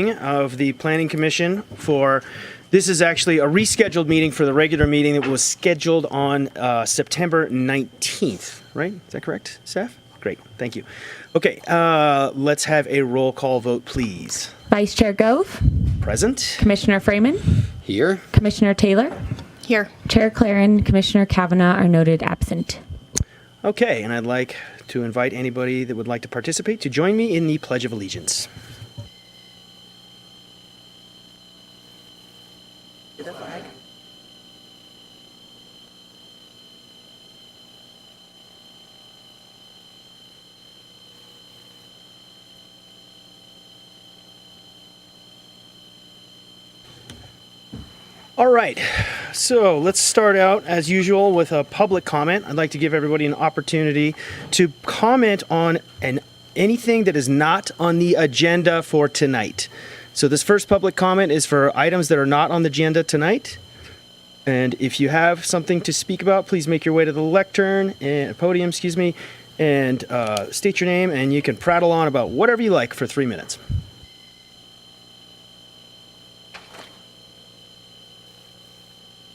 Of the Planning Commission for, this is actually a rescheduled meeting for the regular meeting that was scheduled on September 19th, right? Is that correct, Steph? Great, thank you. Okay, let's have a roll call vote, please. Vice Chair Gove. Present. Commissioner Freeman. Here. Commissioner Taylor. Here. Chair Claren, Commissioner Kavanaugh are noted absent. Okay, and I'd like to invite anybody that would like to participate to join me in the Pledge of Allegiance. All right, so let's start out as usual with a public comment. I'd like to give everybody an opportunity to comment on anything that is not on the agenda for tonight. So this first public comment is for items that are not on the agenda tonight. And if you have something to speak about, please make your way to the lectern and podium, and state your name, and you can prattle on about whatever you like for 3 minutes.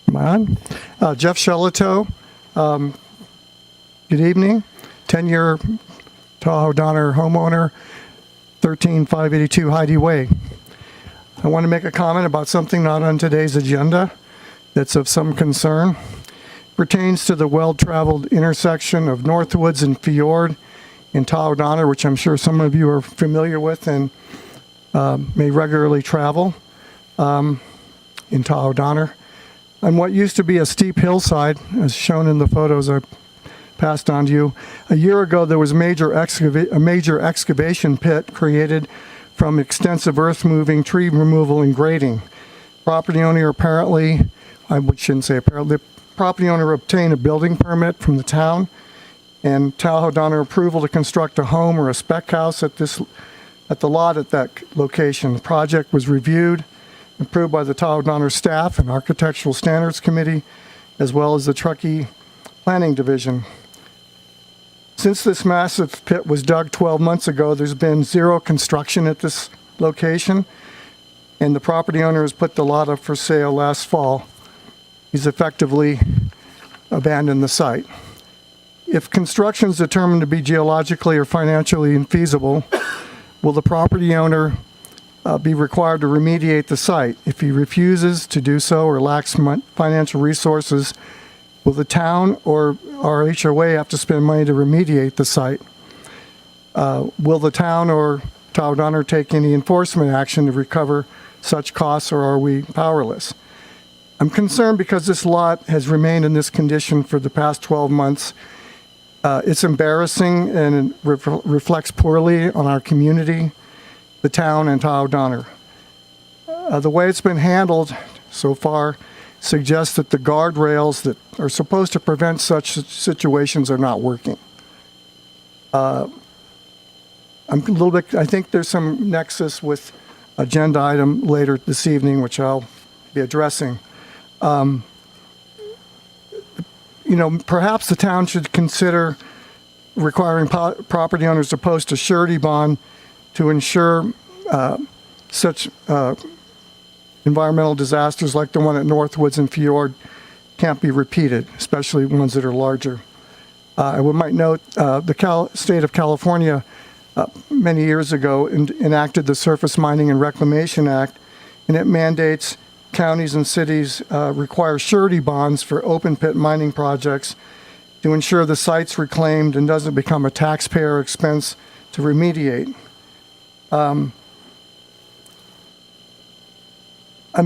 Am I on? Jeff Shelito. Good evening. 10-year Tahoe Donner homeowner, 13582 Heidi Way. I want to make a comment about something not on today's agenda that's of some concern. It pertains to the well-traveled intersection of Northwoods and Fjord in Tahoe Donner, which I'm sure some of you are familiar with and may regularly travel in Tahoe Donner. On what used to be a steep hillside, as shown in the photos I passed on to you, a year ago there was a major excavation pit created from extensive earth moving, tree removal, and grading. Property owner apparently, I shouldn't say apparently, the property owner obtained a building permit from the town and Tahoe Donner approval to construct a home or a spec house at the lot at that location. The project was reviewed, approved by the Tahoe Donner staff and Architectural Standards Committee, as well as the Truckee Planning Division. Since this massive pit was dug 12 months ago, there's been zero construction at this location, and the property owner has put the lot up for sale last fall. He's effectively abandoned the site. If construction is determined to be geologically or financially infeasible, will the property owner be required to remediate the site? If he refuses to do so or lacks financial resources, will the town or our HOA have to spend money to remediate the site? Will the town or Tahoe Donner take any enforcement action to recover such costs, or are we powerless? I'm concerned because this lot has remained in this condition for the past 12 months. It's embarrassing and it reflects poorly on our community, the town, and Tahoe Donner. The way it's been handled so far suggests that the guardrails that are supposed to prevent such situations are not working. I think there's some nexus with agenda item later this evening, which I'll be addressing. Perhaps the town should consider requiring property owners to post a surety bond to ensure such environmental disasters like the one at Northwoods and Fjord can't be repeated, especially ones that are larger. I might note the state of California many years ago enacted the Surface Mining and Reclamation Act, and it mandates counties and cities require surety bonds for open pit mining projects to ensure the site's reclaimed and doesn't become a taxpayer expense to remediate. I'm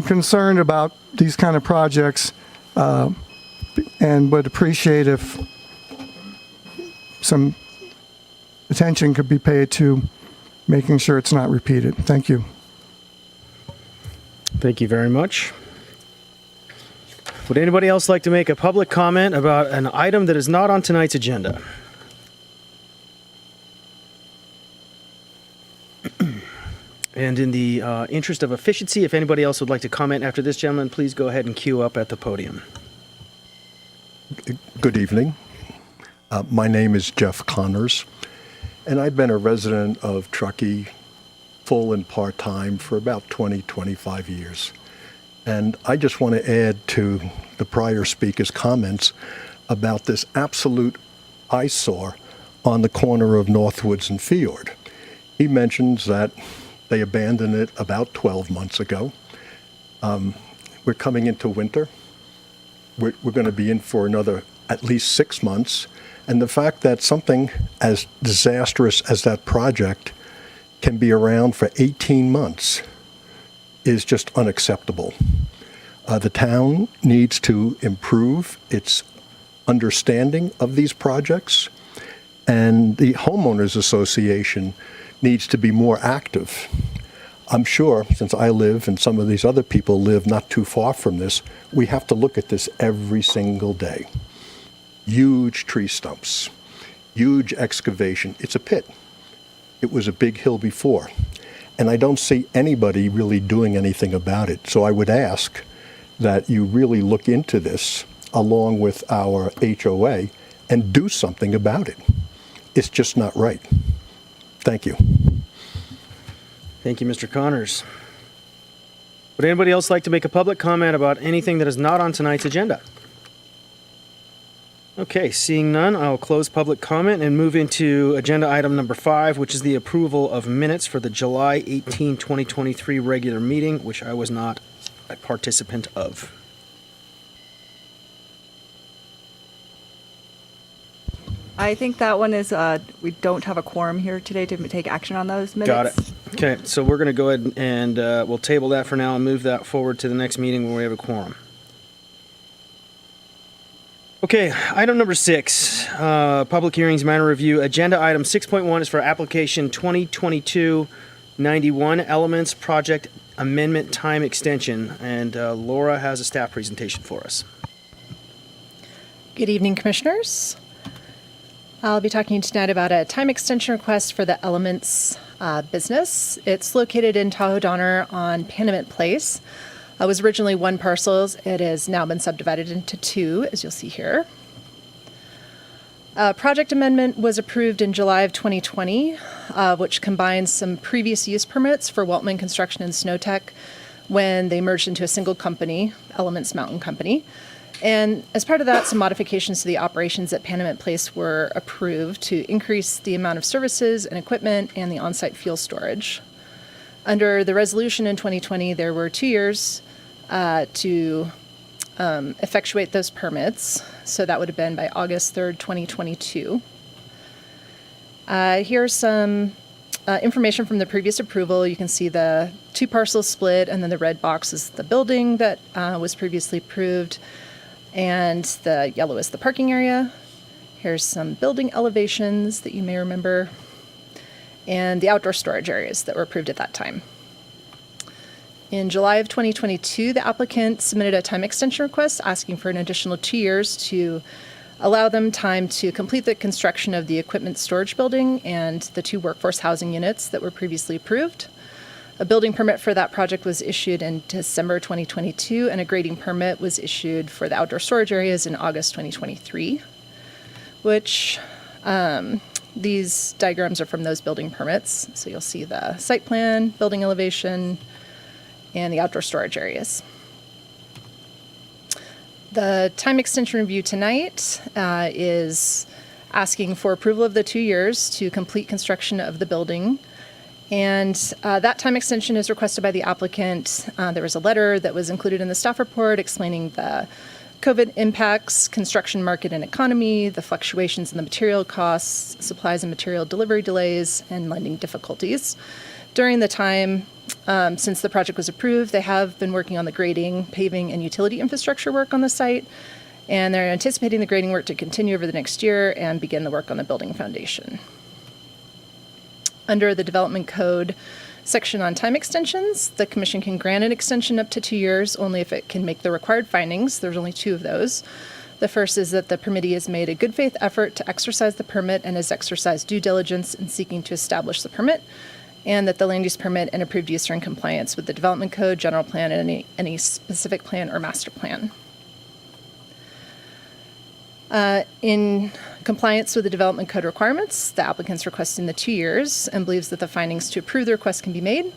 concerned about these kind of projects and would appreciate if some attention could be paid to making sure it's not repeated. Thank you. Thank you very much. Would anybody else like to make a public comment about an item that is not on tonight's agenda? And in the interest of efficiency, if anybody else would like to comment after this gentleman, please go ahead and queue up at the podium. Good evening. My name is Jeff Connors, and I've been a resident of Truckee full and part-time for about 20, 25 years. And I just want to add to the prior speaker's comments about this absolute eyesore on the corner of Northwoods and Fjord. He mentions that they abandoned it about 12 months ago. We're coming into winter. We're going to be in for another at least 6 months. And the fact that something as disastrous as that project can be around for 18 months is just unacceptable. The town needs to improve its understanding of these projects, and the homeowners association needs to be more active. I'm sure, since I live and some of these other people live not too far from this, we have to look at this every single day. Huge tree stumps, huge excavation. It's a pit. It was a big hill before, and I don't see anybody really doing anything about it. So I would ask that you really look into this along with our HOA and do something about it. It's just not right. Thank you. Thank you, Mr. Connors. Would anybody else like to make a public comment about anything that is not on tonight's agenda? Okay, seeing none, I'll close public comment and move into agenda item number 5, which is the approval of minutes for the July 18, 2023 regular meeting, which I was not a participant of. I think that one is, we don't have a quorum here today to take action on those minutes. Got it. Okay, so we're going to go ahead and we'll table that for now and move that forward to the next meeting when we have a quorum. Okay, item number 6, public hearings, minor review. Agenda item 6.1 is for application 2022-91 Elements Project Amendment Time Extension. And Laura has a staff presentation for us. Good evening, Commissioners. I'll be talking tonight about a time extension request for the Elements business. It's located in Tahoe Donner on Panamint Place. It was originally one parcel. It has now been subdivided into 2, as you'll see here. Project amendment was approved in July of 2020, which combines some previous use permits for Weltman Construction and Snowtech when they merged into a single company, Elements Mountain Company. And as part of that, some modifications to the operations at Panamint Place were approved to increase the amount of services and equipment and the on-site fuel storage. Under the resolution in 2020, there were 2 years to effectuate those permits. So that would have been by August 3rd, 2022. Here's some information from the previous approval. You can see the 2 parcels split, and then the red box is the building that was previously approved, and the yellow is the parking area. Here's some building elevations that you may remember, and the outdoor storage areas that were approved at that time. In July of 2022, the applicant submitted a time extension request asking for an additional 2 years to allow them time to complete the construction of the equipment storage building and the 2 workforce housing units that were previously approved. A building permit for that project was issued in December 2022, and a grading permit was issued for the outdoor storage areas in August 2023, which these diagrams are from those building permits. So you'll see the site plan, building elevation, and the outdoor storage areas. The time extension review tonight is asking for approval of the 2 years to complete construction of the building. And that time extension is requested by the applicant. There was a letter that was included in the staff report explaining the COVID impacts, construction market and economy, the fluctuations in the material costs, supplies and material delivery delays, and lending difficulties. During the time since the project was approved, they have been working on the grading, paving, and utility infrastructure work on the site, and they're anticipating the grading work to continue over the next year and begin the work on the building foundation. Under the Development Code section on time extensions, the Commission can grant an extension up to 2 years only if it can make the required findings. There's only 2 of those. The first is that the permittee has made a good faith effort to exercise the permit and has exercised due diligence in seeking to establish the permit, and that the land use permit and approved use are in compliance with the Development Code, general plan, and any specific plan or master plan. In compliance with the development code requirements. The applicant's requesting the 2 years and believes that the findings to approve the request can be made.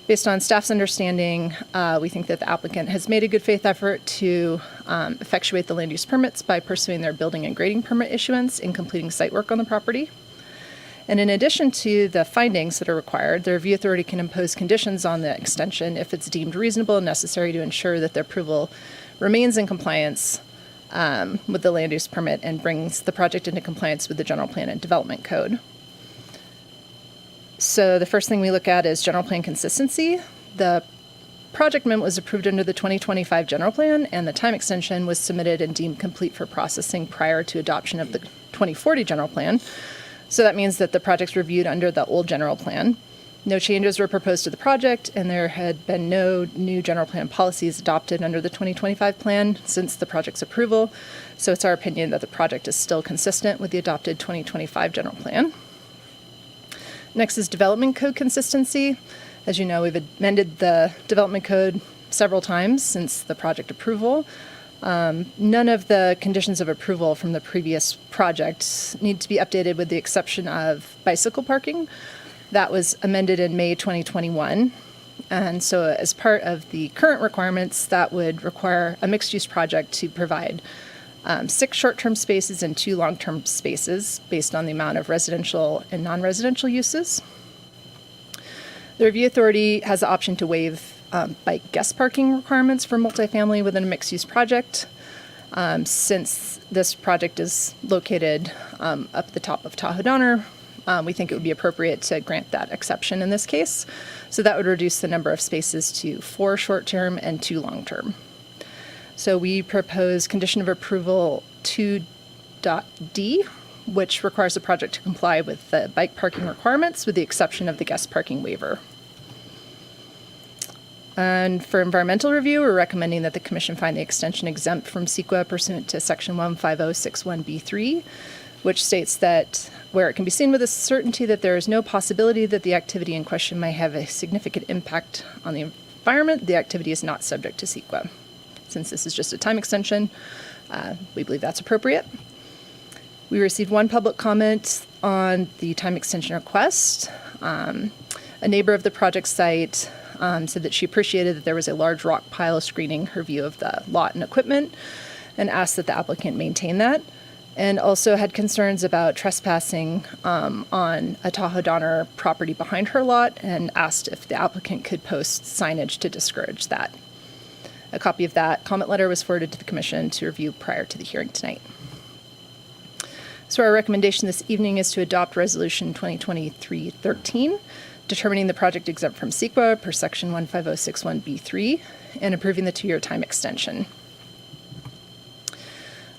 Based on staff's understanding, we think that the applicant has made a good faith effort to effectuate the land use permits by pursuing their building and grading permit issuance and completing site work on the property. And in addition to the findings that are required, the review authority can impose conditions on the extension if it's deemed reasonable and necessary to ensure that the approval remains in compliance with the land use permit and brings the project into compliance with the general plan and development code. So the first thing we look at is general plan consistency. The project amendment was approved under the 2025 general plan, and the time extension was submitted and deemed complete for processing prior to adoption of the 2040 general plan. So that means that the project's reviewed under the old general plan. No changes were proposed to the project, and there had been no new general plan policies adopted under the 2025 plan since the project's approval. So it's our opinion that the project is still consistent with the adopted 2025 general plan. Next is development code consistency. As you know, we've amended the development code several times since the project approval. None of the conditions of approval from the previous project need to be updated with the exception of bicycle parking. That was amended in May 2021. And so as part of the current requirements, that would require a mixed-use project to provide 6 short-term spaces and 2 long-term spaces based on the amount of residential and non-residential uses. The review authority has the option to waive bike guest parking requirements for multifamily within a mixed-use project. Since this project is located up the top of Tahoe Donner, we think it would be appropriate to grant that exception in this case. So that would reduce the number of spaces to 4 short-term and 2 long-term. So we propose condition of approval 2.d, which requires the project to comply with the bike parking requirements with the exception of the guest parking waiver. And for environmental review, we're recommending that the commission find the extension exempt from CEQA pursuant to section 15061B3, which states that where it can be seen with a certainty that there is no possibility that the activity in question may have a significant impact on the environment, the activity is not subject to CEQA. Since this is just a time extension, we believe that's appropriate. We received 1 public comment on the time extension request. A neighbor of the project site said that she appreciated that there was a large rock pile screening her view of the lot and equipment and asked that the applicant maintain that, and also had concerns about trespassing on a Tahoe Donner property behind her lot and asked if the applicant could post signage to discourage that. A copy of that comment letter was forwarded to the commission to review prior to the hearing tonight. So our recommendation this evening is to adopt Resolution 2023-13, determining the project exempt from CEQA per section 15061B3 and approving the 2-year time extension.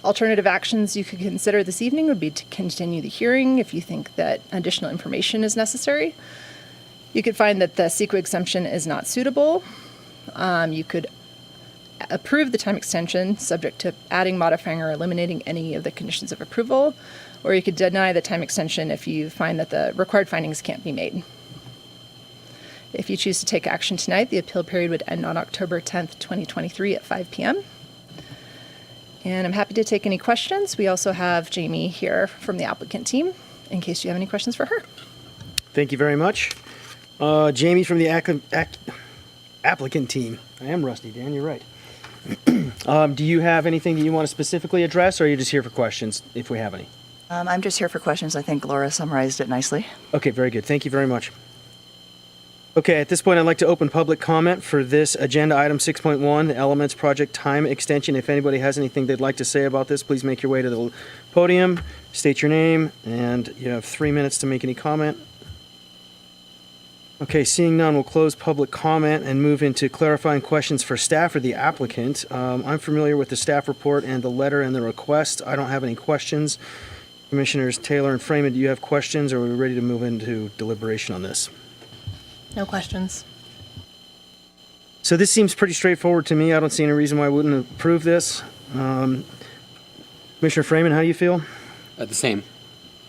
Alternative actions you could consider this evening would be to continue the hearing if you think that additional information is necessary. You could find that the CEQA exemption is not suitable. You could approve the time extension subject to adding, modifying, or eliminating any of the conditions of approval, or you could deny the time extension if you find that the required findings can't be made. If you choose to take action tonight, the appeal period would end on October 10th, 2023 at 5 p.m. And I'm happy to take any questions. We also have Jamie here from the applicant team in case you have any questions for her. Thank you very much. Jamie from the applicant team. I am rusty, Dan, you're right. Do you have anything that you want to specifically address, or are you just here for questions, if we have any? I'm just here for questions. I think Laura summarized it nicely. Okay, very good. Thank you very much. Okay, at this point, I'd like to open public comment for this agenda item 6.1, the Elements Project Time Extension. If anybody has anything they'd like to say about this, please make your way to the podium, state your name, and you have 3 minutes to make any comment. Okay, seeing none, we'll close public comment and move into clarifying questions for staff or the applicant. I'm familiar with the staff report and the letter and the request. I don't have any questions. Commissioners Taylor and Freeman, do you have questions, or are we ready to move into deliberation on this? No questions. So this seems pretty straightforward to me. I don't see any reason why I wouldn't approve this. Commissioner Freeman, how do you feel? The same.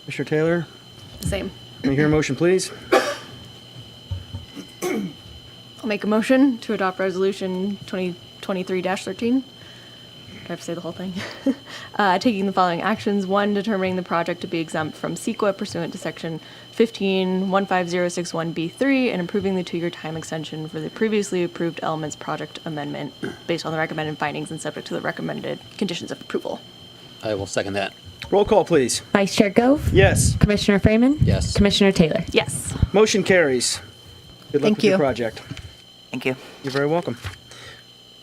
Commissioner Taylor? Same. Can I hear a motion, please? I'll make a motion to adopt resolution 2023-13. I have to say the whole thing? Taking the following actions. 1, determining the project to be exempt from CEQA pursuant to section 15-15061B3 and approving the 2-year time extension for the previously approved elements project amendment based on the recommended findings and subject to the recommended conditions of approval. I will second that. Roll call, please. Vice Chair Gove? Yes. Commissioner Freeman? Yes. Commissioner Taylor? Yes. Motion carries. Good luck Thank with your you. project. Thank you. You're very welcome.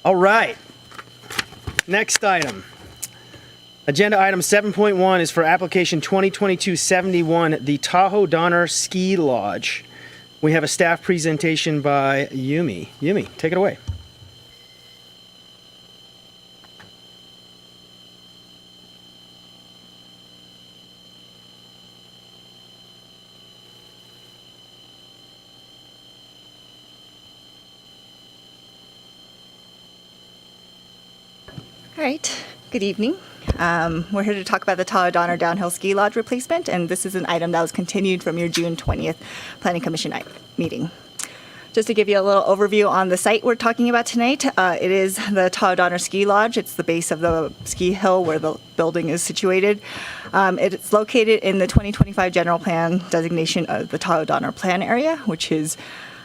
All right. Next item. Agenda item 7.1 is for application 2022-71, the Tahoe Donner Ski Lodge. We have a staff presentation by Yumi. Yumi, take it away. All right, good evening. We're here to talk about the Tahoe Donner Downhill Ski Lodge replacement, and this is an item that was continued from your June 20th Planning Commission meeting. Just to give you a little overview on the site we're talking about tonight, it is the Tahoe Donner Ski Lodge. It's the base of the ski hill where the building is situated. It's located in the 2025 General Plan designation of the Tahoe Donner Plan area, which is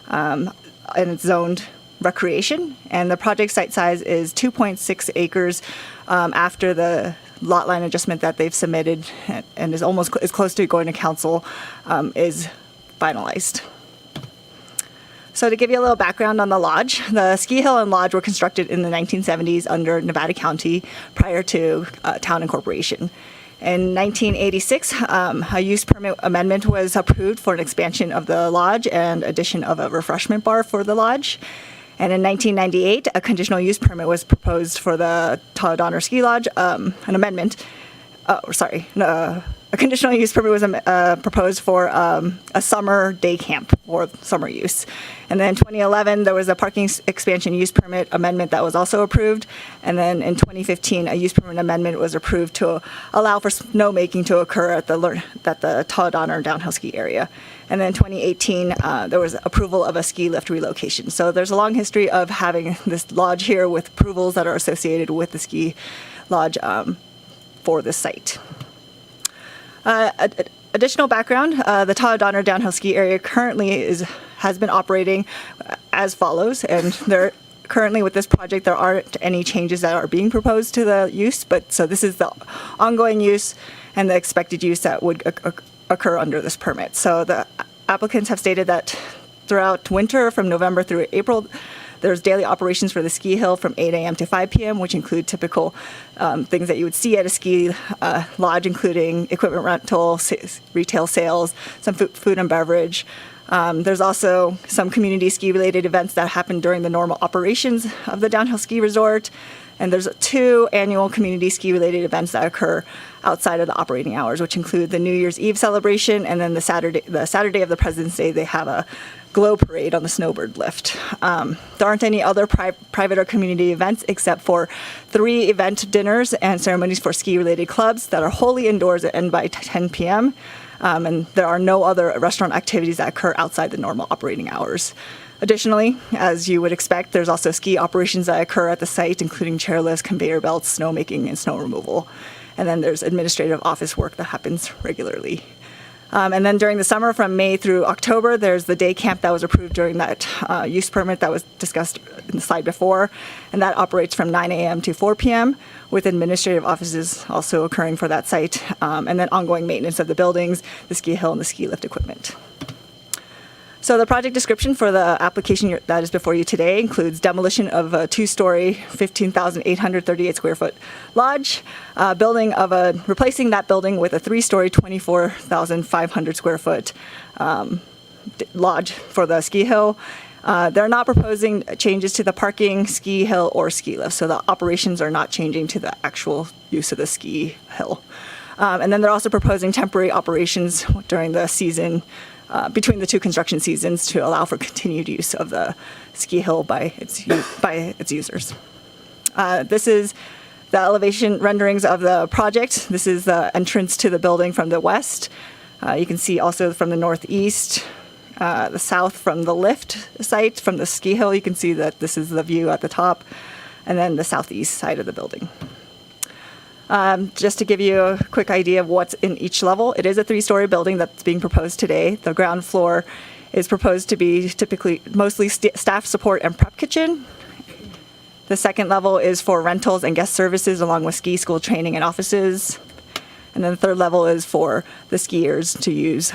and it's zoned recreation, and the project site size is 2.6 acres after the lot line adjustment that they've submitted and is almost as close to going to council is finalized. So to give you a little background on the lodge, the ski hill and lodge were constructed in the 1970s under Nevada County prior to town incorporation. In 1986, a use permit amendment was approved for an expansion of the lodge and addition of a refreshment bar for the lodge. And in 1998, a conditional use permit was proposed for the Tahoe Donner Ski Lodge, an amendment, a conditional use permit was proposed for a summer day camp or summer use. And then in 2011, there was a parking expansion use permit amendment that was also approved. And then in 2015, a use permit amendment was approved to allow for snowmaking to occur at the Tahoe Donner downhill ski area. And then in 2018, there was approval of a ski lift relocation. So there's a long history of having this lodge here with approvals that are associated with the ski lodge for this site. Additional background, the Tahoe Donner downhill ski area currently has been operating as follows, and there currently with this project there aren't any changes that are being proposed to the use, but so this is the ongoing use and the expected use that would occur under this permit. So the applicants have stated that throughout winter from November through April, there's daily operations for the ski hill from 8 a.m. to 5 p.m., which include typical things that you would see at a ski lodge, including equipment rental, retail sales, some food and beverage. There's also some community ski-related events that happen during the normal operations of the downhill ski resort. And there's 2 annual community ski-related events that occur outside of the operating hours, which include the New Year's Eve celebration, and then the Saturday of the President's Day, they have a glow parade on the snowbird lift. There aren't any other private or community events except for 3 event dinners and ceremonies for ski-related clubs that are wholly indoors and end by 10 p.m. And there are no other restaurant activities that occur outside the normal operating hours. Additionally, as you would expect, there's also ski operations that occur at the site, including chairlifts, conveyor belts, snowmaking, and snow removal. And then there's administrative office work that happens regularly. And then during the summer, from May through October, there's the day camp that was approved during that use permit that was discussed in the slide before, and that operates from 9 a.m. to 4 p.m., with administrative offices also occurring for that site, and then ongoing maintenance of the buildings, the ski hill, and the ski lift equipment. So the project description for the application that is before you today includes demolition of a 2-story, 15,838 square foot lodge, replacing that building with a 3-story, 24,500 square foot lodge for the ski hill. They're not proposing changes to the parking, ski hill, or ski lift, so the operations are not changing to the actual use of the ski hill. And then they're also proposing temporary operations during the season, between the 2 construction seasons, to allow for continued use of the ski hill by its users. This is the elevation renderings of the project. This is the entrance to the building from the west. You can see also from the northeast, the south from the lift site, from the ski hill, you can see that this is the view at the top, and then the southeast side of the building. Just to give you a quick idea of what's in each level, it is a 3-story building that's being proposed today. The ground floor is proposed to be typically mostly staff support and prep kitchen. The second level is for rentals and guest services, along with ski school training and offices. And then the third level is for the skiers to use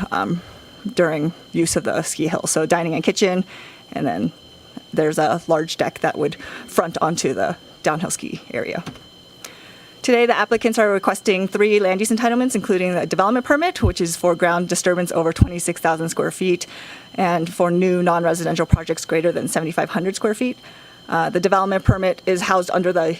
during use of the ski hill. So dining and kitchen, and then there's a large deck that would front onto the downhill ski area. Today, the applicants are requesting 3 land use entitlements, including the development permit, which is for ground disturbance over 26,000 square feet, and for new non-residential projects greater than 7,500 square feet. The development permit is housed under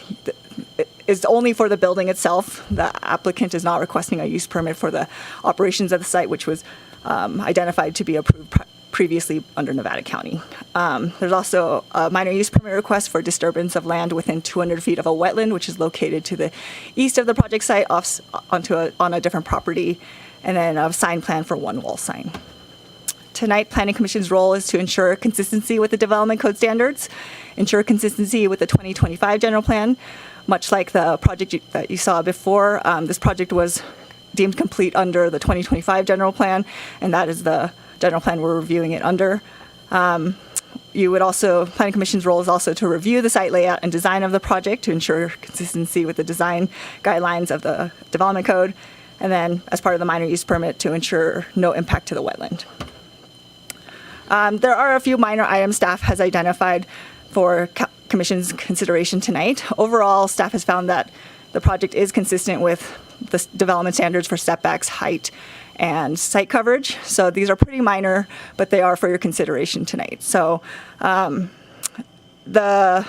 is only for the building itself. The applicant is not requesting a use permit for the operations of the site, which was identified to be approved previously under Nevada County. There's also a minor use permit request for disturbance of land within 200 feet of a wetland, which is located to the east of the project site on a different property, and then a sign plan for one wall sign. Tonight, Planning Commission's role is to ensure consistency with the development code standards, ensure consistency with the 2025 general plan. Much like the project that you saw before, this project was deemed complete under the 2025 general plan, and that is the general plan we're reviewing it under. Planning Commission's role is also to review the site layout and design of the project to ensure consistency with the design guidelines of the development code, and then as part of the minor use permit to ensure no impact to the wetland. There are a few minor items staff has identified for Commission's consideration tonight. Overall, staff has found that the project is consistent with the development standards for setbacks, height, and site coverage. So these are pretty minor, but they are for your consideration tonight. So the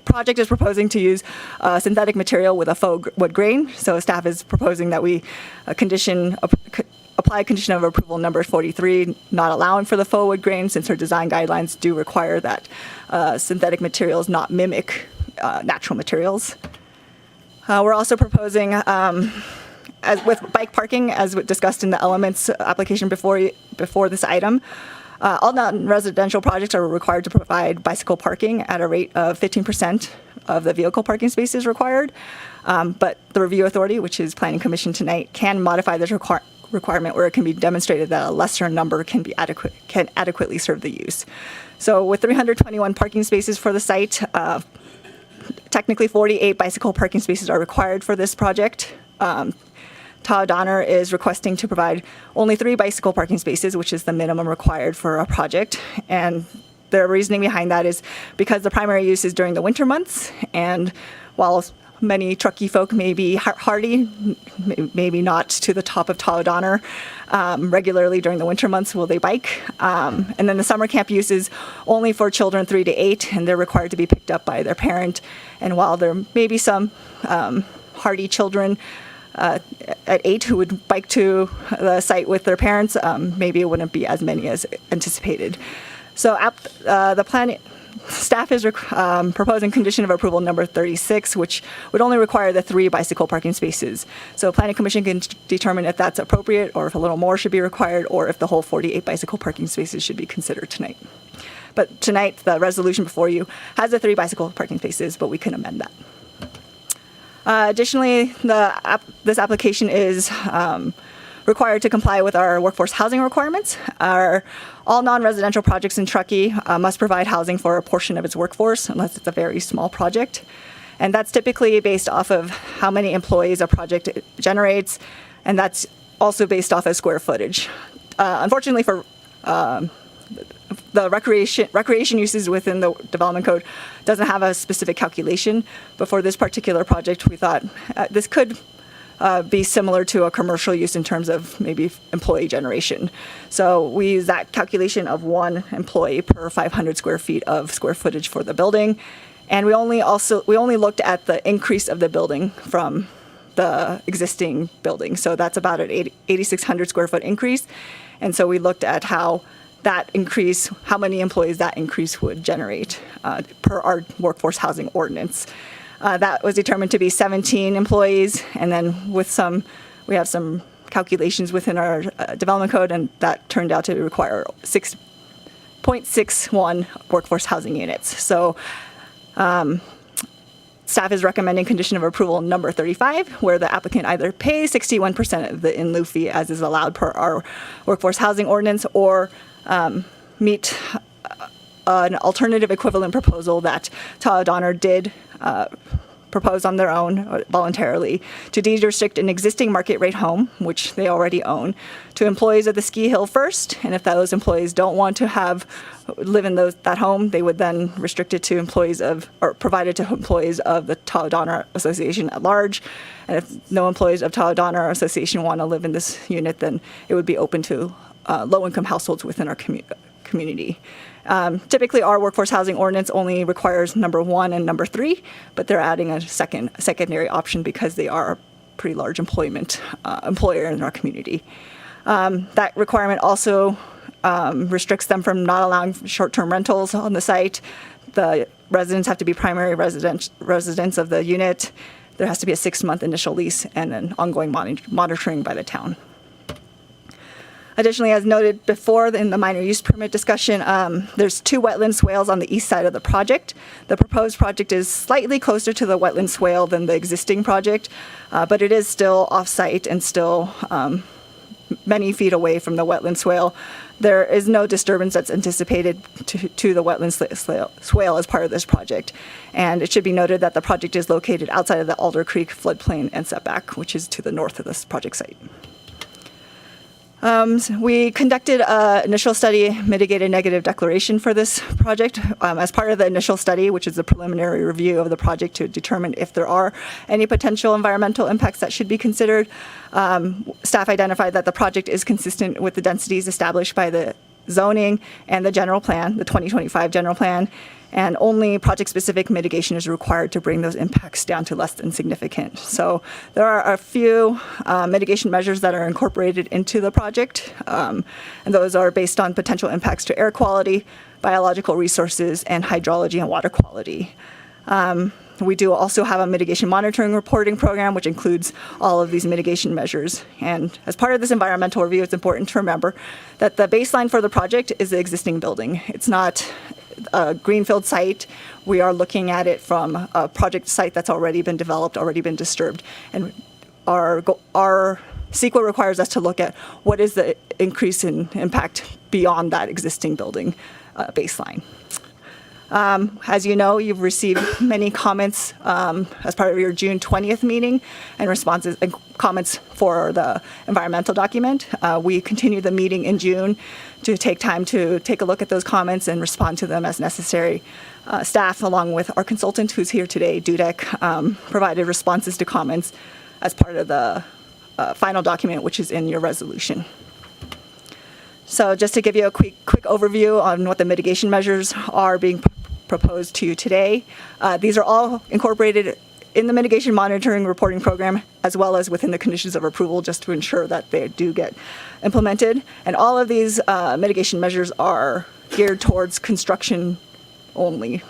project is proposing to use synthetic material with a faux wood grain. So staff is proposing that we apply condition of approval number 43, not allowing for the faux wood grain, since our design guidelines do require that synthetic materials not mimic natural materials. We're also proposing, as with bike parking, as discussed in the elements application before this item, all non-residential projects are required to provide bicycle parking at a rate of 15% of the vehicle parking spaces required. But the review authority, which is Planning Commission tonight, can modify this requirement where it can be demonstrated that a lesser number can adequately serve the use. So with 321 parking spaces for the site, technically 48 bicycle parking spaces are required for this project. Todd Donner is requesting to provide only 3 bicycle parking spaces, which is the minimum required for a project. And the reasoning behind that is because the primary use is during the winter months, and while many Truckee folk may be hardy, maybe not to the top of Todd Donner, regularly during the winter months will they bike. And then the summer camp use is only for children 3 to 8, and they're required to be picked up by their parent. And while there may be some hardy children at 8 who would bike to the site with their parents, maybe it wouldn't be as many as anticipated. So the plan staff is proposing condition of approval number 36, which would only require the 3 bicycle parking spaces. So Planning Commission can determine if that's appropriate, or if a little more should be required, or if the whole 48 bicycle parking spaces should be considered tonight. But tonight, the resolution before you has the 3 bicycle parking spaces, but we can amend that. Additionally, this application is required to comply with our workforce housing requirements. All non-residential projects in Truckee must provide housing for a portion of its workforce, unless it's a very small project. And that's typically based off of how many employees a project generates, and that's also based off of square footage. Unfortunately for the recreation uses within the development code doesn't have a specific calculation, but for this particular project, we thought this could be similar to a commercial use in terms of maybe employee generation. So we use that calculation of 1 employee per 500 square feet of square footage for the building, and we only looked at the increase of the building from the existing building. So that's about an 8,600 square foot increase, and so we looked at how many employees that increase would generate per our workforce housing ordinance. That was determined to be 17 employees, and then we have some calculations within our development code, and that turned out to require 6.61 workforce housing units. So Staff is recommending condition of approval number 35, where the applicant either pays 61% of the in lieu fee as is allowed per our workforce housing ordinance, or meet an alternative equivalent proposal that Tahoe Donner did propose on their own voluntarily to de-restrict an existing market rate home, which they already own, to employees of the Ski Hill first. And if those employees don't want to live in that home, they would then restrict it to employees or provide it to employees of the Tahoe Donner Association at large. And if no employees of Tahoe Donner Association want to live in this unit, then it would be open to low-income households within our community. Typically, our workforce housing ordinance only requires number 1 and number 3, but they're adding a secondary option because they are a pretty large employer in our community. That requirement also restricts them from not allowing short-term rentals on the site. The residents have to be primary residents of the unit. There has to be a 6-month initial lease and an ongoing monitoring by the town. Additionally, as noted before in the minor use permit discussion, there's 2 wetland swales on the east side of the project. The proposed project is slightly closer to the wetland swale than the existing project, but it is still off-site and still many feet away from the wetland swale. There is no disturbance that's anticipated to the wetland swale as part of this project. And it should be noted that the project is located outside of the Alder Creek floodplain and setback, which is to the north of this project site. We conducted an initial study, mitigated negative declaration for this project. As part of the initial study, which is the preliminary review of the project to determine if there are any potential environmental impacts that should be considered, staff identified that the project is consistent with the densities established by the zoning and the general plan, the 2025 general plan, and only project-specific mitigation is required to bring those impacts down to less than significant. So there are a few mitigation measures that are incorporated into the project, and those are based on potential impacts to air quality, biological resources, and hydrology and water quality. We do also have a mitigation monitoring reporting program, which includes all of these mitigation measures. And as part of this environmental review, it's important to remember that the baseline for the project is the existing building. It's not a greenfield site. We are looking at it from a project site that's already been developed, already been disturbed. And our CEQA requires us to look at what is the increase in impact beyond that existing building baseline. As you know, you've received many comments as part of your June 20th meeting and responses and comments for the environmental document. We continue the meeting in June to take time to take a look at those comments and respond to them as necessary. Staff, along with our consultant who's here today, Dudek, provided responses to comments as part of the final document, which is in your resolution. So just to give you a quick overview on what the mitigation measures are being proposed to you today. These are all incorporated in the mitigation monitoring reporting program, as well as within the conditions of approval, just to ensure that they do get implemented. And all of these mitigation measures are geared towards construction only.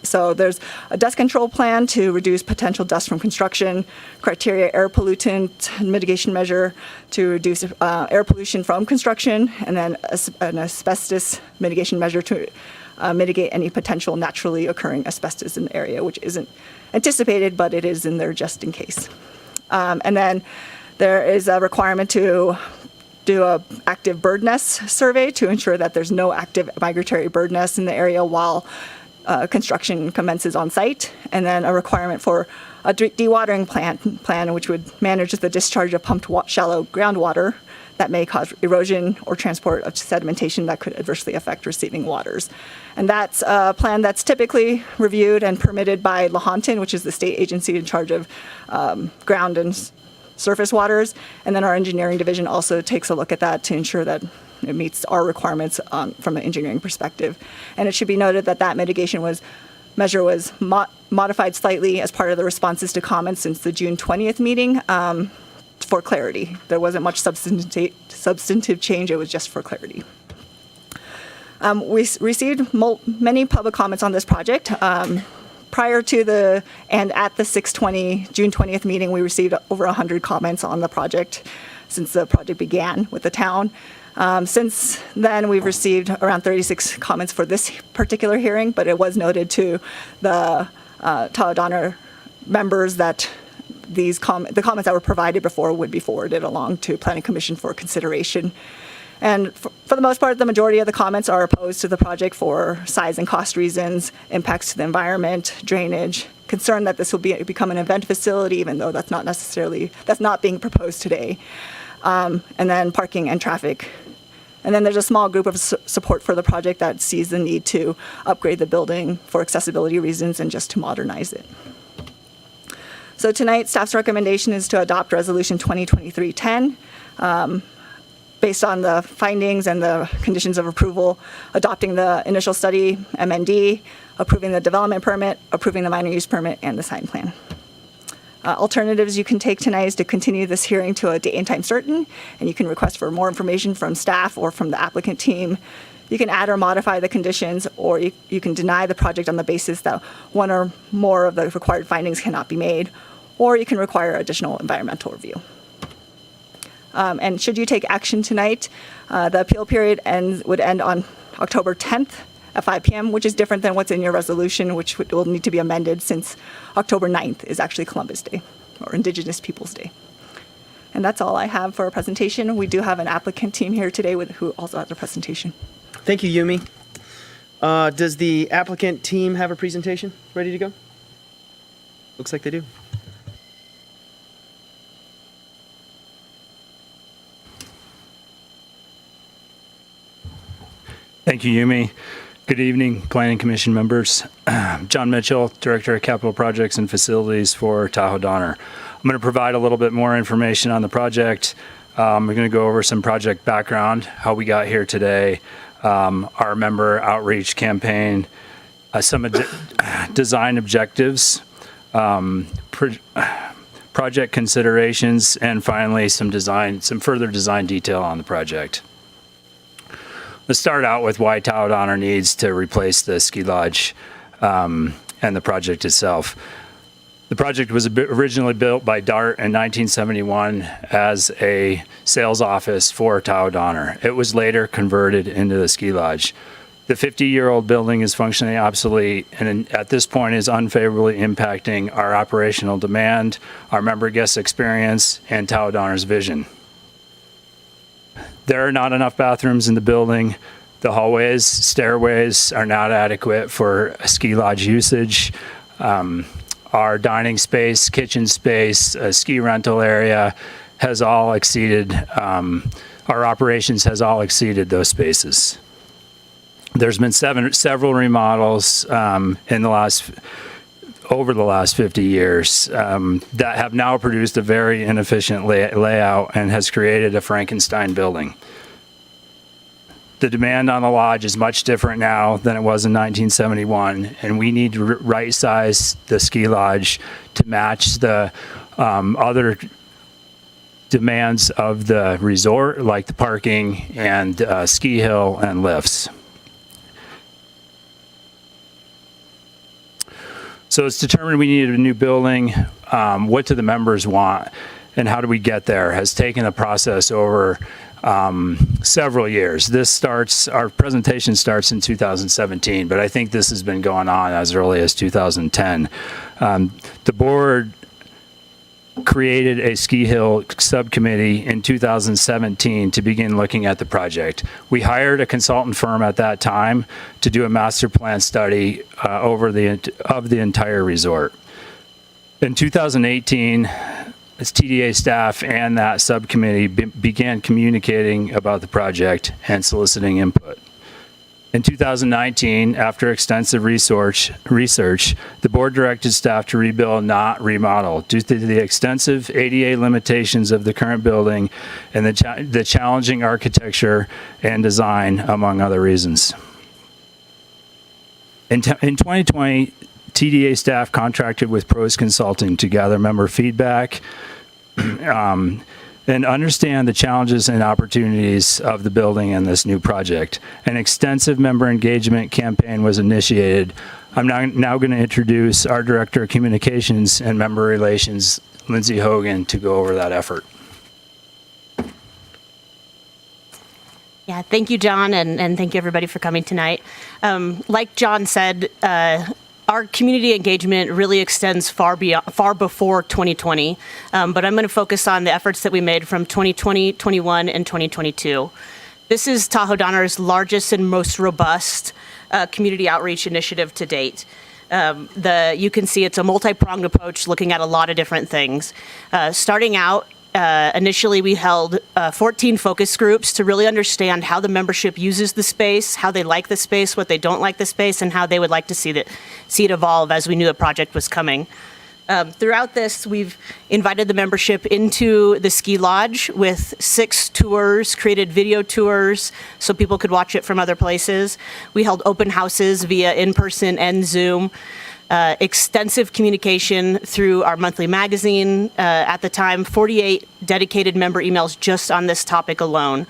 So there's a dust control plan to reduce potential dust from construction, criteria air pollutant mitigation measure to reduce air pollution from construction, and then an asbestos mitigation measure to mitigate any potential naturally occurring asbestos in the area, which isn't anticipated, but it is in there just in case. And then there is a requirement to do an active bird nest survey to ensure that there's no active migratory bird nests in the area while construction commences on site, and then a requirement for a dewatering plan which would manage the discharge of pumped shallow groundwater that may cause erosion or transport of sedimentation that could adversely affect receiving waters. And that's a plan that's typically reviewed and permitted by Lahontan, which is the state agency in charge of ground and surface waters. And then our engineering division also takes a look at that to ensure that it meets our requirements from an engineering perspective. And it should be noted that that mitigation measure was modified slightly as part of the responses to comments since the June 20th meeting for clarity. There wasn't much substantive change, it was just for clarity. We received many public comments on this project. Prior to and at the June 20th meeting, we received over 100 comments on the project since the project began with the town. Since then, we've received around 36 comments for this particular hearing, but it was noted to the Tahoe Donner members that the comments that were provided before would be forwarded along to Planning Commission for consideration. And for the most part, the majority of the comments are opposed to the project for size and cost reasons, impacts to the environment, drainage, concern that this will become an event facility, even though that's not being proposed today. And then parking and traffic. And then there's a small group of support for the project that sees the need to upgrade the building for accessibility reasons and just to modernize it. So tonight, staff's recommendation is to adopt Resolution 2023-10. Based on the findings and the conditions of approval, adopting the initial study, MND, approving the development permit, approving the minor use permit, and the sign plan. Alternatives you can take tonight is to continue this hearing to a date and time certain, and you can request for more information from staff or from the applicant team. You can add or modify the conditions, or you can deny the project on the basis that one or more of the required findings cannot be made, or you can require additional environmental review. And should you take action tonight, the appeal period would end on October 10th at 5 p.m., which is different than what's in your resolution, which will need to be amended since October 9th is actually Columbus Day, or Indigenous Peoples Day. And that's all I have for a presentation. We do have an applicant team here today who also has a presentation. Thank you, Yumi. Does the applicant team have a presentation ready to go? Looks like they do. Thank you, Yumi. Good evening, Planning Commission members. John Mitchell, Director of Capital Projects and Facilities for Tahoe Donner. I'm going to provide a little bit more information on the project. We're going to go over some project background, how we got here today, our member outreach campaign, some design objectives, project considerations, and finally some further design detail on the project. Let's start out with why Tahoe Donner needs to replace the ski lodge and the project itself. The project was originally built by DART in 1971 as a sales office for Tahoe Donner. It was later converted into the ski lodge. The 50-year-old building is functionally obsolete and at this point is unfavorably impacting our operational demand, our member guest experience, and Tahoe Donner's vision. There are not enough bathrooms in the building. The hallways, stairways are not adequate for ski lodge usage. Our dining space, kitchen space, ski rental area has all exceeded, our operations has all exceeded those spaces. There's been several remodels over the last 50 years that have now produced a very inefficient layout and has created a Frankenstein building. The demand on the lodge is much different now than it was in 1971, and we need to right-size the ski lodge to match the other demands of the resort, like the parking and ski hill and lifts. So it's determined we needed a new building. What do the members want and how do we get there has taken a process over several years. Our presentation starts in 2017, but I think this has been going on as early as 2010. The board created a ski hill subcommittee in 2017 to begin looking at the project. We hired a consultant firm at that time to do a master plan study of the entire resort. In 2018, as TDA staff and that subcommittee began communicating about the project and soliciting input. In 2019, after extensive research, the board directed staff to rebuild, not remodel, due to the extensive ADA limitations of the current building and the challenging architecture and design, among other reasons. In 2020, TDA staff contracted with Pros Consulting to gather member feedback and understand the challenges and opportunities of the building and this new project. An extensive member engagement campaign was initiated. I'm now going to introduce our Director of Communications and Member Relations, Lindsay Hogan, to go over that effort. Yeah, thank you, John, and thank you everybody for coming tonight. Like John said, our community engagement really extends far before 2020, but I'm going to focus on the efforts that we made from 2020, 21, and 2022. This is Tahoe Donner's largest and most robust community outreach initiative to date. You can see it's a multi-pronged approach looking at a lot of different things. Starting out, initially we held 14 focus groups to really understand how the membership uses the space, how they like the space, what they don't like the space, and how they would like to see it evolve as we knew a project was coming. Throughout this, we've invited the membership into the ski lodge with 6 tours, created video tours so people could watch it from other places. We held open houses via in-person and Zoom. Extensive communication through our monthly magazine. At the time, 48 dedicated member emails just on this topic alone.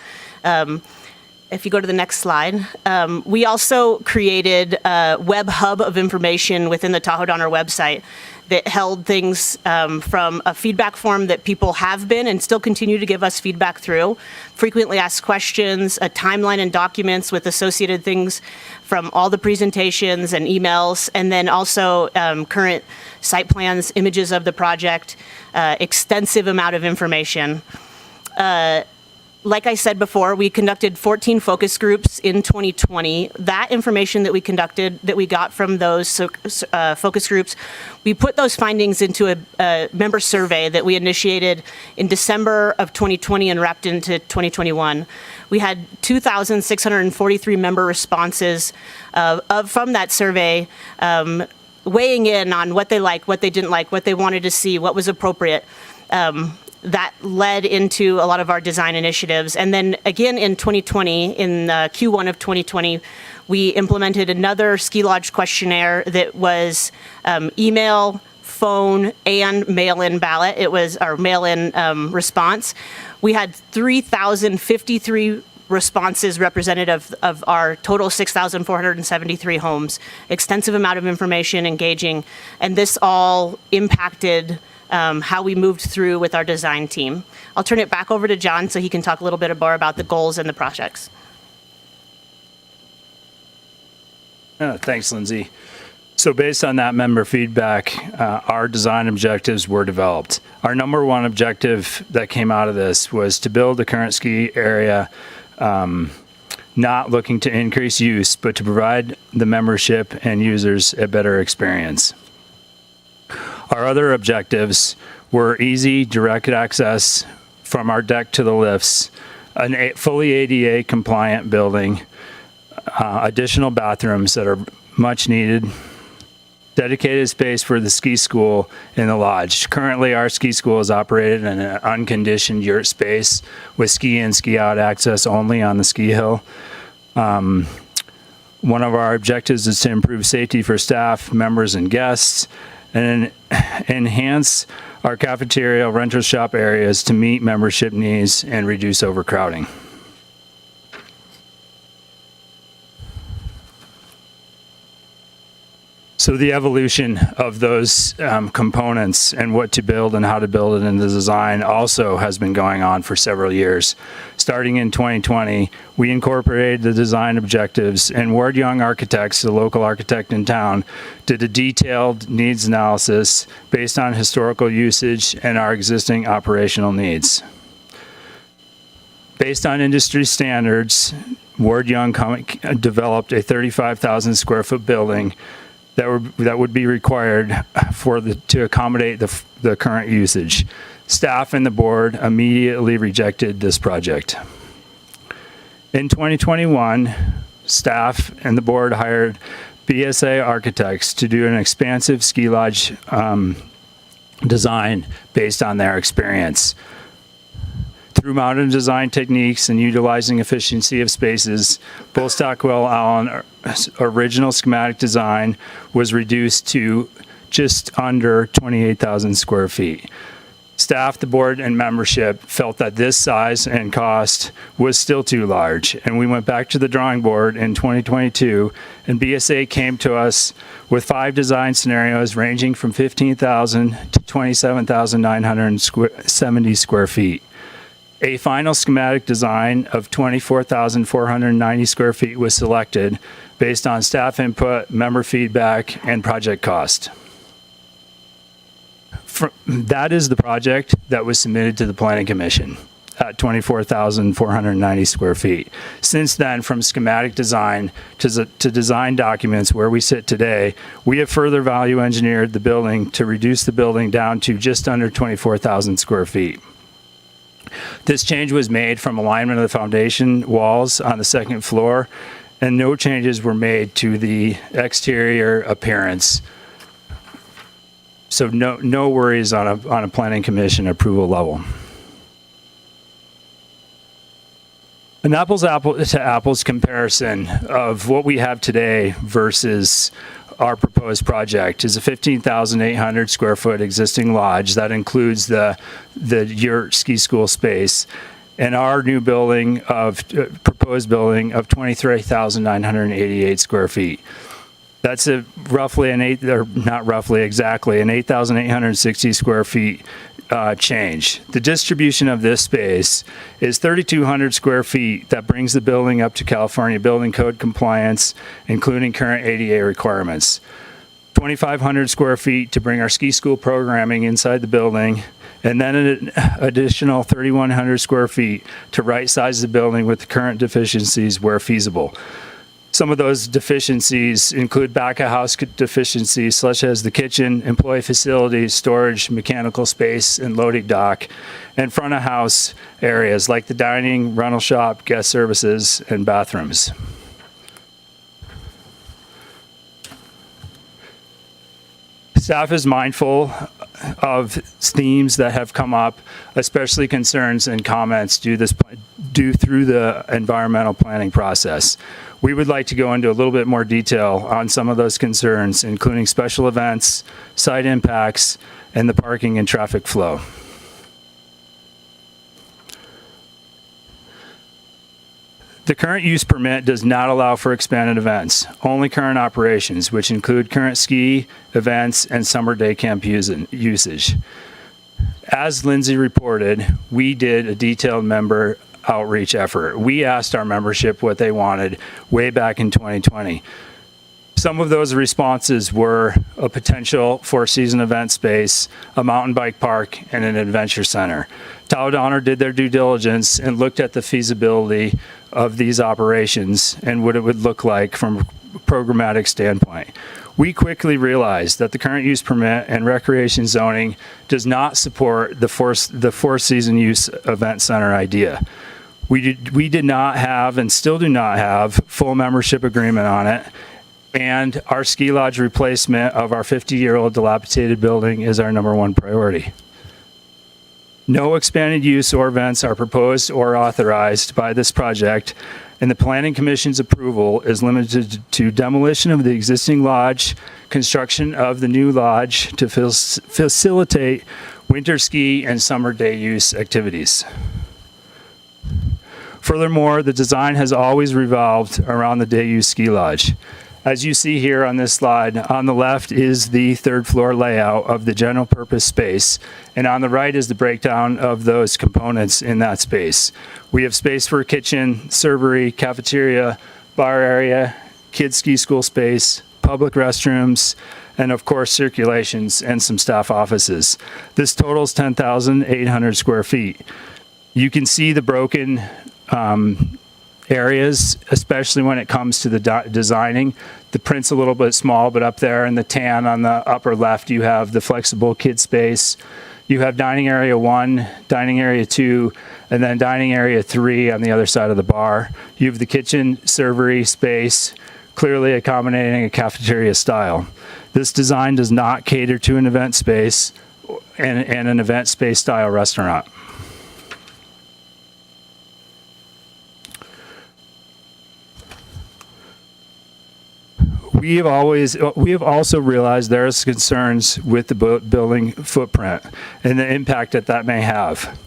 If you go to the next slide, we also created a web hub of information within the Tahoe Donner website that held things from a feedback form that people have been and still continue to give us feedback through, frequently asked questions, a timeline and documents with associated things from all the presentations and emails, and then also current site plans, images of the project, extensive amount of information. Like I said before, we conducted 14 focus groups in 2020. That information that we got from those focus groups, we put those findings into a member survey that we initiated in December of 2020 and wrapped into 2021. We had 2,643 member responses from that survey, weighing in on what they liked, what they didn't like, what they wanted to see, what was appropriate. That led into a lot of our design initiatives. And then again in 2020, in Q1 of 2020, we implemented another ski lodge questionnaire that was email, phone, and mail-in ballot. It was our mail-in response. We had 3,053 responses representative of our total 6,473 homes. Extensive amount of information, engaging, and this all impacted how we moved through with our design team. I'll turn it back over to John so he can talk a little bit more about the goals and the projects. Thanks, Lindsay. So based on that member feedback, our design objectives were developed. Our number one objective that came out of this was to build the current ski area, not looking to increase use, but to provide the membership and users a better experience. Our other objectives were easy, direct access from our deck to the lifts, a fully ADA compliant building, additional bathrooms that are much needed, dedicated space for the ski school in the lodge. Currently, our ski school is operated in an unconditioned yurt space with ski in, ski out access only on the ski hill. One of our objectives is to improve safety for staff, members, and guests, and enhance our cafeteria rental shop areas to meet membership needs and reduce overcrowding. So the evolution of those components and what to build and how to build it in the design also has been going on for several years. Starting in 2020, we incorporated the design objectives, and Ward Young Architects, the local architect in town, did a detailed needs analysis based on historical usage and our existing operational needs. Based on industry standards, Ward Young developed a 35,000 square foot building that would be required to accommodate the current usage. Staff and the board immediately rejected this project. In 2021, staff and the board hired BSA architects to do an expansive ski lodge design based on their experience. Through modern design techniques and utilizing efficiency of spaces, Bull Stockwell Allen's original schematic design was reduced to just under 28,000 square feet. Staff, the board, and membership felt that this size and cost was still too large, and we went back to the drawing board in 2022, and BSA came to us with 5 design scenarios ranging from 15,000 to 27,970 square feet. A final schematic design of 24,490 square feet was selected based on staff input, member feedback, and project cost. That is the project that was submitted to the Planning Commission at 24,490 square feet. Since then, from schematic design to design documents where we sit today, we have further value engineered the building to reduce the building down to just under 24,000 square feet. This change was made from alignment of the foundation walls on the second floor, and no changes were made to the exterior appearance. So no worries on a Planning Commission approval level. An apples to apples comparison of what we have today versus our proposed project is a 15,800 square foot existing lodge that includes the yurt ski school space, and our new building of proposed building of 23,988 square feet. That's exactly an 8,860 square feet change. The distribution of this space is 3,200 square feet that brings the building up to California Building Code compliance, including current ADA requirements. 2,500 square feet to bring our ski school programming inside the building, and then an additional 3,100 square feet to right size the building with the current deficiencies where feasible. Some of those deficiencies include back of house deficiencies such as the kitchen, employee facilities, storage, mechanical space, and loading dock, and front of house areas like the dining, rental shop, guest services, and bathrooms. Staff is mindful of themes that have come up, especially concerns and comments due through the environmental planning process. We would like to go into a little bit more detail on some of those concerns, including special events, site impacts, and the parking and traffic flow. The current use permit does not allow for expanded events, only current operations, which include current ski events and summer day camp usage. As Lindsay reported, we did a detailed member outreach effort. We asked our membership what they wanted way back in 2020. Some of those responses were a potential four-season event space, a mountain bike park, and an adventure center. Tahoe Donner did their due diligence and looked at the feasibility of these operations and what it would look like from a programmatic standpoint. We quickly realized that the current use permit and recreation zoning does not support the four-season use event center idea. We did not have and still do not have full membership agreement on it, and our ski lodge replacement of our 50-year-old dilapidated building is our #1 priority. No expanded use or events are proposed or authorized by this project, and the Planning Commission's approval is limited to demolition of the existing lodge, construction of the new lodge to facilitate winter ski and summer day use activities. Furthermore, the design has always revolved around the day use ski lodge. As you see here on this slide, on the left is the third floor layout of the general purpose space, and on the right is the breakdown of those components in that space. We have space for a kitchen, servery, cafeteria, bar area, kids ski school space, public restrooms, and of course circulations and some staff offices. This totals 10,800 square feet. You can see the broken areas, especially when it comes to the designing. The print's a little bit small, but up there in the tan on the upper left, you have the flexible kid space. You have dining area 1, dining area 2, and then dining area 3 on the other side of the bar. You have the kitchen servery space, clearly accommodating a cafeteria style. This design does not cater to an event space and an event space style restaurant. We have also realized there is concerns with the building footprint and the impact that may have.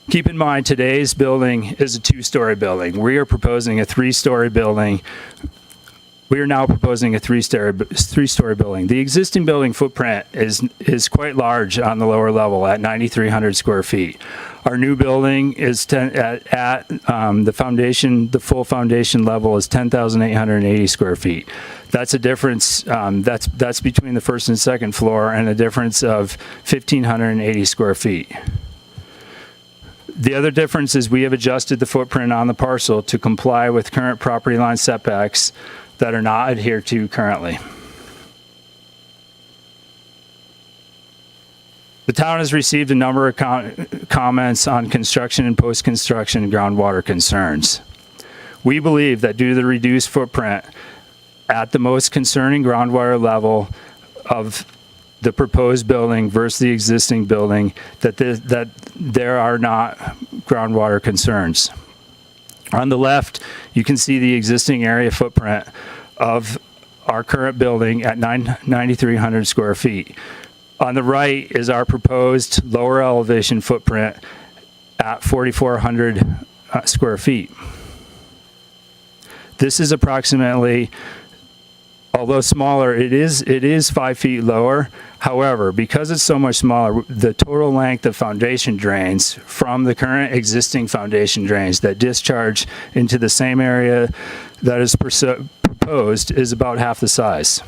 Keep in mind, today's building is a 2-story building. We are proposing a 3-story building We are now proposing a three-story building. The existing building footprint is quite large on the lower level at 9,300 square feet. Our new building is the foundation, the full foundation level is 10,880 square feet. That's a difference. That's between the first and second floor, and a difference of 1,580 square feet. The other difference is we have adjusted the footprint on the parcel to comply with current property line setbacks that are not adhered to currently. The town has received a number of comments on construction and post-construction groundwater concerns. We believe that due to the reduced footprint at the most concerning groundwater level of the proposed building versus the existing building, that there are not groundwater concerns. On the left, you can see the existing area footprint of our current building at 9,300 square feet. On the right is our proposed lower elevation footprint at 4,400 square feet. This is approximately, although smaller, it is 5 feet lower. However, because it's so much smaller, the total length of foundation drains from the current existing foundation drains that discharge into the same area that is proposed is about half the size.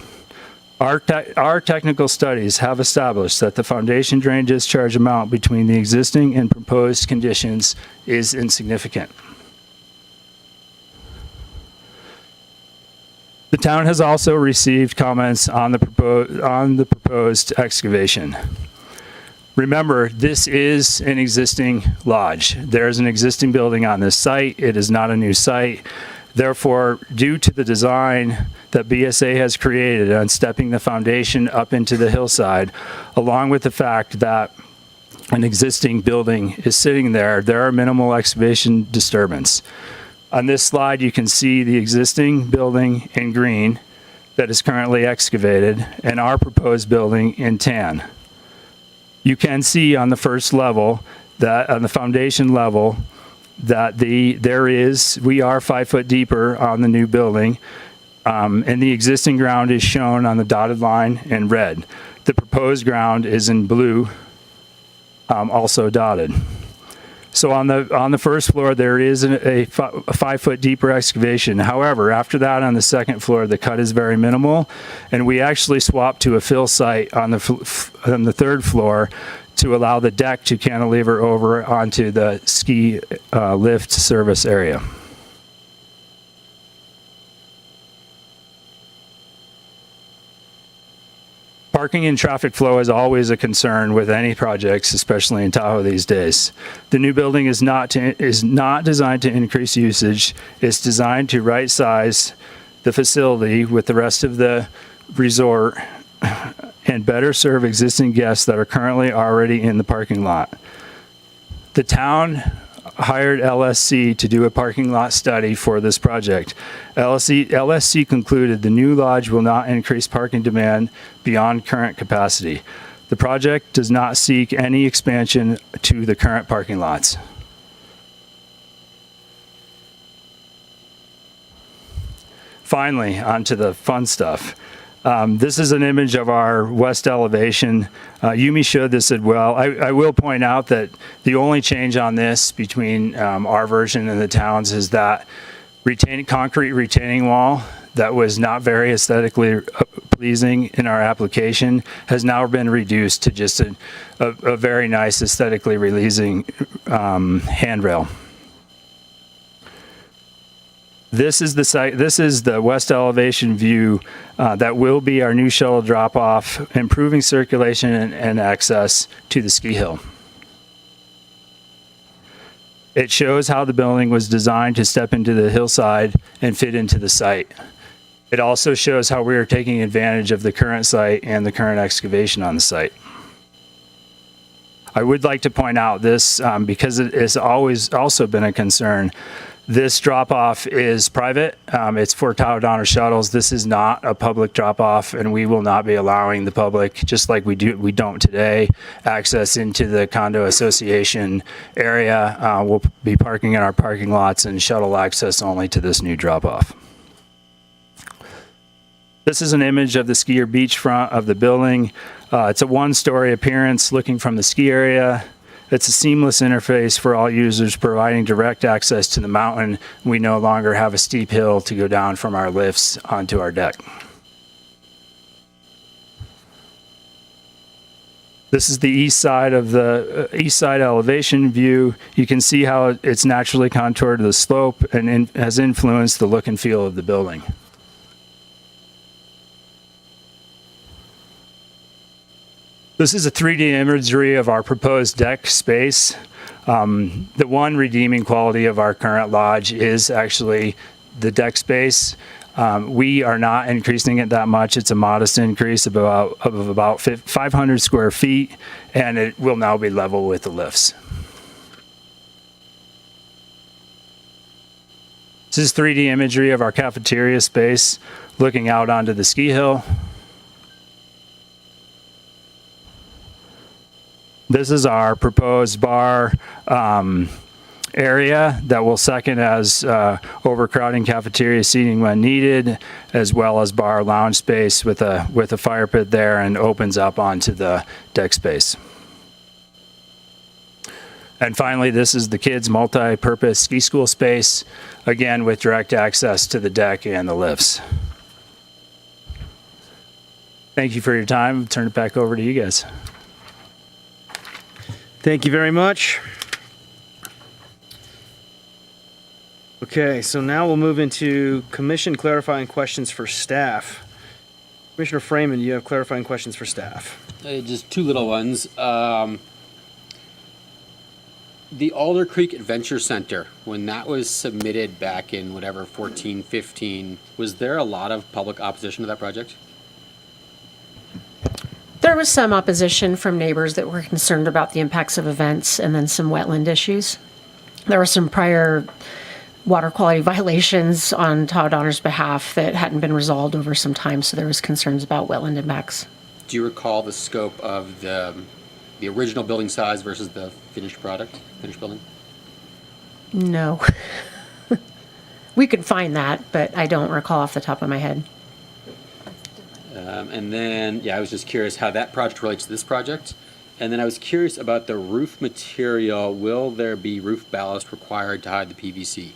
Our technical studies have established that the foundation drain discharge amount between the existing and proposed conditions is insignificant. The town has also received comments on the proposed excavation. Remember, this is an existing lodge. There is an existing building on this site. It is not a new site. Therefore, due to the design that BSA has created on stepping the foundation up into the hillside, along with the fact that an existing building is sitting there, there are minimal excavation disturbance. On this slide, you can see the existing building in green that is currently excavated and our proposed building in tan. You can see on the first level, that on the foundation level, that we are 5 foot deeper on the new building, and the existing ground is shown on the dotted line in red. The proposed ground is in blue, also dotted. So on the first floor, there is a 5 foot deeper excavation. However, after that, on the second floor, the cut is very minimal, and we actually swapped to a fill site on the third floor to allow the deck to cantilever over onto the ski lift service area. Parking and traffic flow is always a concern with any projects, especially in Tahoe these days. The new building is not designed to increase usage. It's designed to right size the facility with the rest of the resort and better serve existing guests that are currently already in the parking lot. The town hired LSC to do a parking lot study for this project. LSC concluded the new lodge will not increase parking demand beyond current capacity. The project does not seek any expansion to the current parking lots. Finally, onto the fun stuff. This is an image of our west elevation. Yumi showed this as well. I will point out that the only change on this between our version and the town's is that concrete retaining wall that was not very aesthetically pleasing in our application has now been reduced to just a very nice aesthetically pleasing handrail. This is the site. This is the west elevation view that will be our new shuttle drop-off, improving circulation and access to the ski hill. It shows how the building was designed to step into the hillside and fit into the site. It also shows how we are taking advantage of the current site and the current excavation on the site. I would like to point out this because it has always also been a concern. This drop-off is private. It's for Tahoe Donner shuttles. This is not a public drop-off, and we will not be allowing the public, just like we don't today, access into the condo association area. We'll be parking in our parking lots and shuttle access only to this new drop-off. This is an image of the skier beachfront of the building. It's a one-story appearance looking from the ski area. It's a seamless interface for all users, providing direct access to the mountain. We no longer have a steep hill to go down from our lifts onto our deck. This is the east side of the east side elevation view. You can see how it's naturally contoured to the slope and has influenced the look and feel of the building. This is a 3D imagery of our proposed deck space. The one redeeming quality of our current lodge is actually the deck space. We are not increasing it that much. It's a modest increase of about 500 square feet, and it will now be level with the lifts. This is 3D imagery of our cafeteria space looking out onto the ski hill. This is our proposed bar area that will second as overcrowding cafeteria seating when needed, as well as bar lounge space with a fire pit there, and opens up onto the deck space. And finally, this is the kids' multi-purpose ski school space, again with direct access to the deck and the lifts. Thank you for your time. I'll turn it back over to you guys. Thank you very much. Okay, so now we'll move into commission clarifying questions for staff. Commissioner Freeman, you have clarifying questions for staff. Just two little ones. The Alder Creek Adventure Center, when that was submitted back in whatever, 14, 15, was there a lot of public opposition to that project? There was some opposition from neighbors that were concerned about the impacts of events and then some wetland issues. There were some prior water quality violations on Tahoe Donner's behalf that hadn't been resolved over some time, so there was concerns about wetland impacts. Do you recall the scope of the original building size versus the finished building? No. We could find that, but I don't recall off the top of my head. And then, I was just curious how that project relates to this project. And then I was curious about the roof material. Will there be roof ballast required to hide the PVC?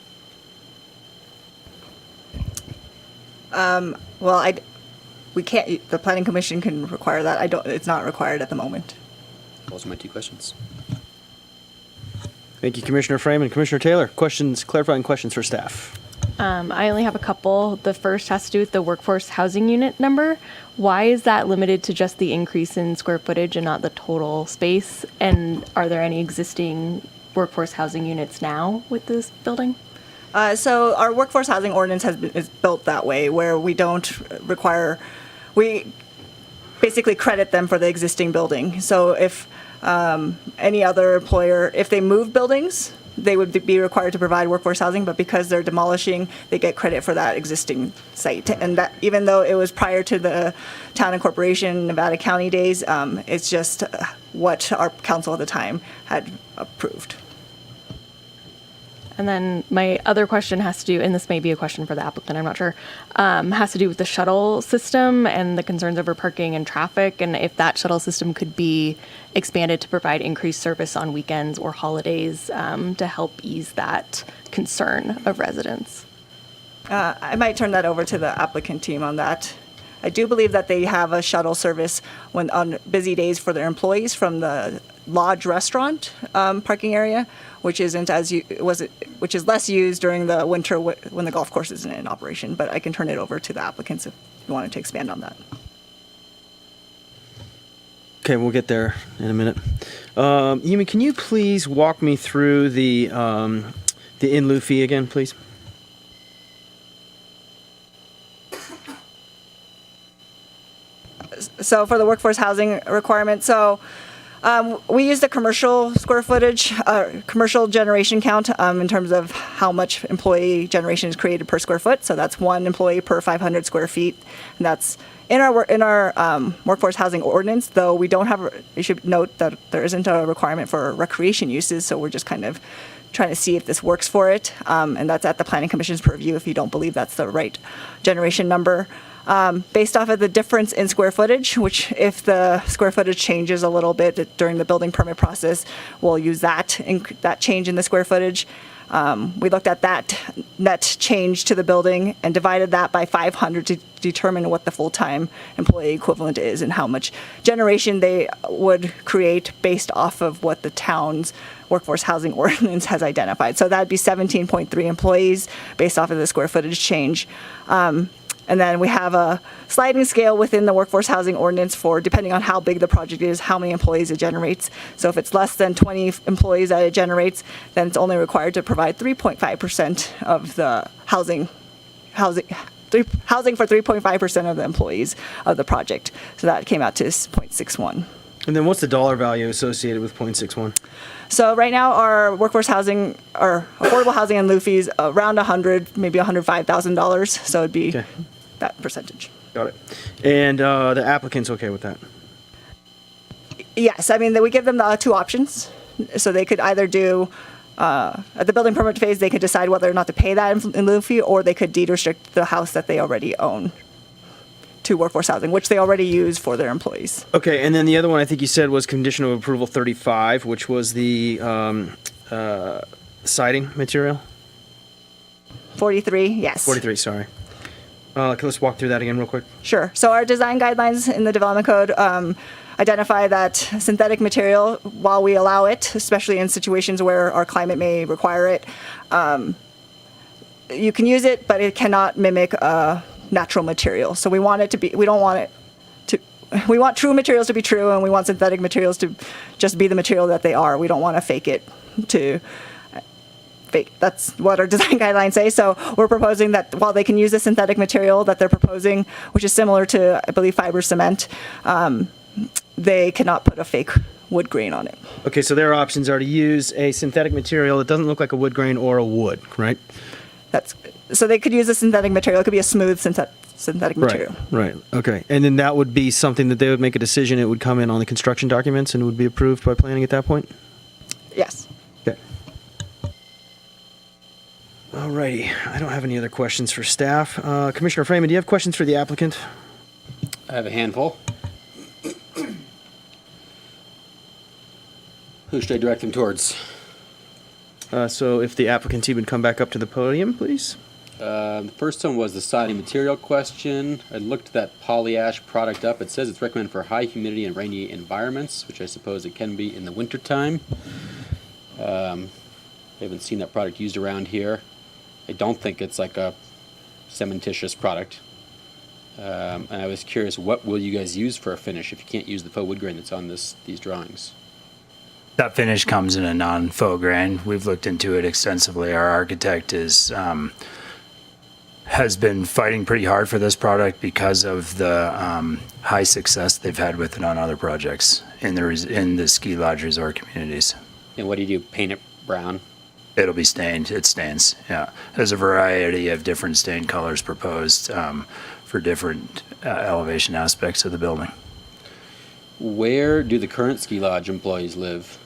We can't. The Planning Commission can require that. It's not required at the moment. Those are my two questions. Thank you, Commissioner Freeman. Commissioner Taylor, clarifying questions for staff. I only have a couple. The first has to do with the workforce housing unit number. Why is that limited to just the increase in square footage and not the total space? And are there any existing workforce housing units now with this building? So our workforce housing ordinance is built that way, where we basically credit them for the existing building. So if any other employer, if they move buildings, they would be required to provide workforce housing, but because they're demolishing, they get credit for that existing site. And that, even though it was prior to the town and corporation Nevada County days, it's just what our council at the time had approved. And then my other question has to do, and this may be a question for the applicant, I'm not sure, has to do with the shuttle system and the concerns over parking and traffic, and if that shuttle system could be expanded to provide increased service on weekends or holidays to help ease that concern of residents. I might turn that over to the applicant team on that. I do believe that they have a shuttle service when on busy days for their employees from the lodge restaurant parking area, which is less used during the winter when the golf course isn't in operation. But I can turn it over to the applicants if you wanted to expand on that. Okay, we'll get there in a minute. Yumi, can you please walk me through the in lieu fee again, please? So for the workforce housing requirement, we use the commercial square footage, commercial generation count in terms of how much employee generation is created per square foot. So that's one employee per 500 square feet. And that's in our workforce housing ordinance, though we don't have, you should note that there isn't a requirement for recreation uses. So we're just kind of trying to see if this works for it. And that's at the Planning Commission's purview if you don't believe that's the right generation number. Based off of the difference in square footage, which if the square footage changes a little bit during the building permit process, we'll use that change in the square footage. We looked at that net change to the building and divided that by 500 to determine what the full-time employee equivalent is and how much generation they would create based off of what the town's workforce housing ordinance has identified. So that'd be 17.3 employees based off of the square footage change. And then we have a sliding scale within the workforce housing ordinance for, depending on how big the project is, how many employees it generates. So if it's less than 20 employees that it generates, then it's only required to provide 3.5% of the housing for 3.5% of the employees of the project. So that came out to 0.61. And then what's the dollar value associated with 0.61? So right now, our workforce housing, or affordable housing in lieu fees, around $100,000, maybe $105,000. So it'd be that percentage. Got it. And the applicant's okay with that? Yes, I mean, we give them the two options. So they could either do, at the building permit phase, they could decide whether or not to pay that in lieu fee, or they could deed restrict the house that they already own to workforce housing, which they already use for their employees. Okay, and then the other one I think you said was conditional approval 35, which was the siding material? 43, yes. 43, sorry. Let's walk through that again real quick. Sure. So our design guidelines in the development code identify that synthetic material, while we allow it, especially in situations where our climate may require it, you can use it, but it cannot mimic natural material. So we want it to be, we want true materials to be true, and we want synthetic materials to just be the material that they are. We don't want to fake it to fake. That's what our design guidelines say. So we're proposing that while they can use the synthetic material that they're proposing, which is similar to, I believe, fiber cement, they cannot put a fake wood grain on it. Okay, so their options are to use a synthetic material that doesn't look like a wood grain or a wood, right? So they could use a synthetic material. It could be a smooth synthetic material. Right. Okay. And then that would be something that they would make a decision. It would come in on the construction documents and would be approved by planning at that point? Yes. Okay. All righty. I don't have any other questions for staff. Commissioner Freeman, do you have questions for the applicant? I have a handful. Who should I direct them towards? So if the applicant team would come back up to the podium, please. The first one was the siding material question. I looked that polyash product up. It says it's recommended for high humidity and rainy environments, which I suppose it can be in the wintertime. I haven't seen that product used around here. I don't think it's like a cementitious product. And I was curious, what will you guys use for a finish if you can't use the faux wood grain that's on these drawings? That finish comes in a non-faux grain. We've looked into it extensively. Our architect has been fighting pretty hard for this product because of the high success they've had with it on other projects in the ski lodge resort communities. And what do you do? Paint it brown? It'll be stained. It stains. Yeah. There's a variety of different stain colors proposed for different elevation aspects of the building. Where do the current ski lodge employees live?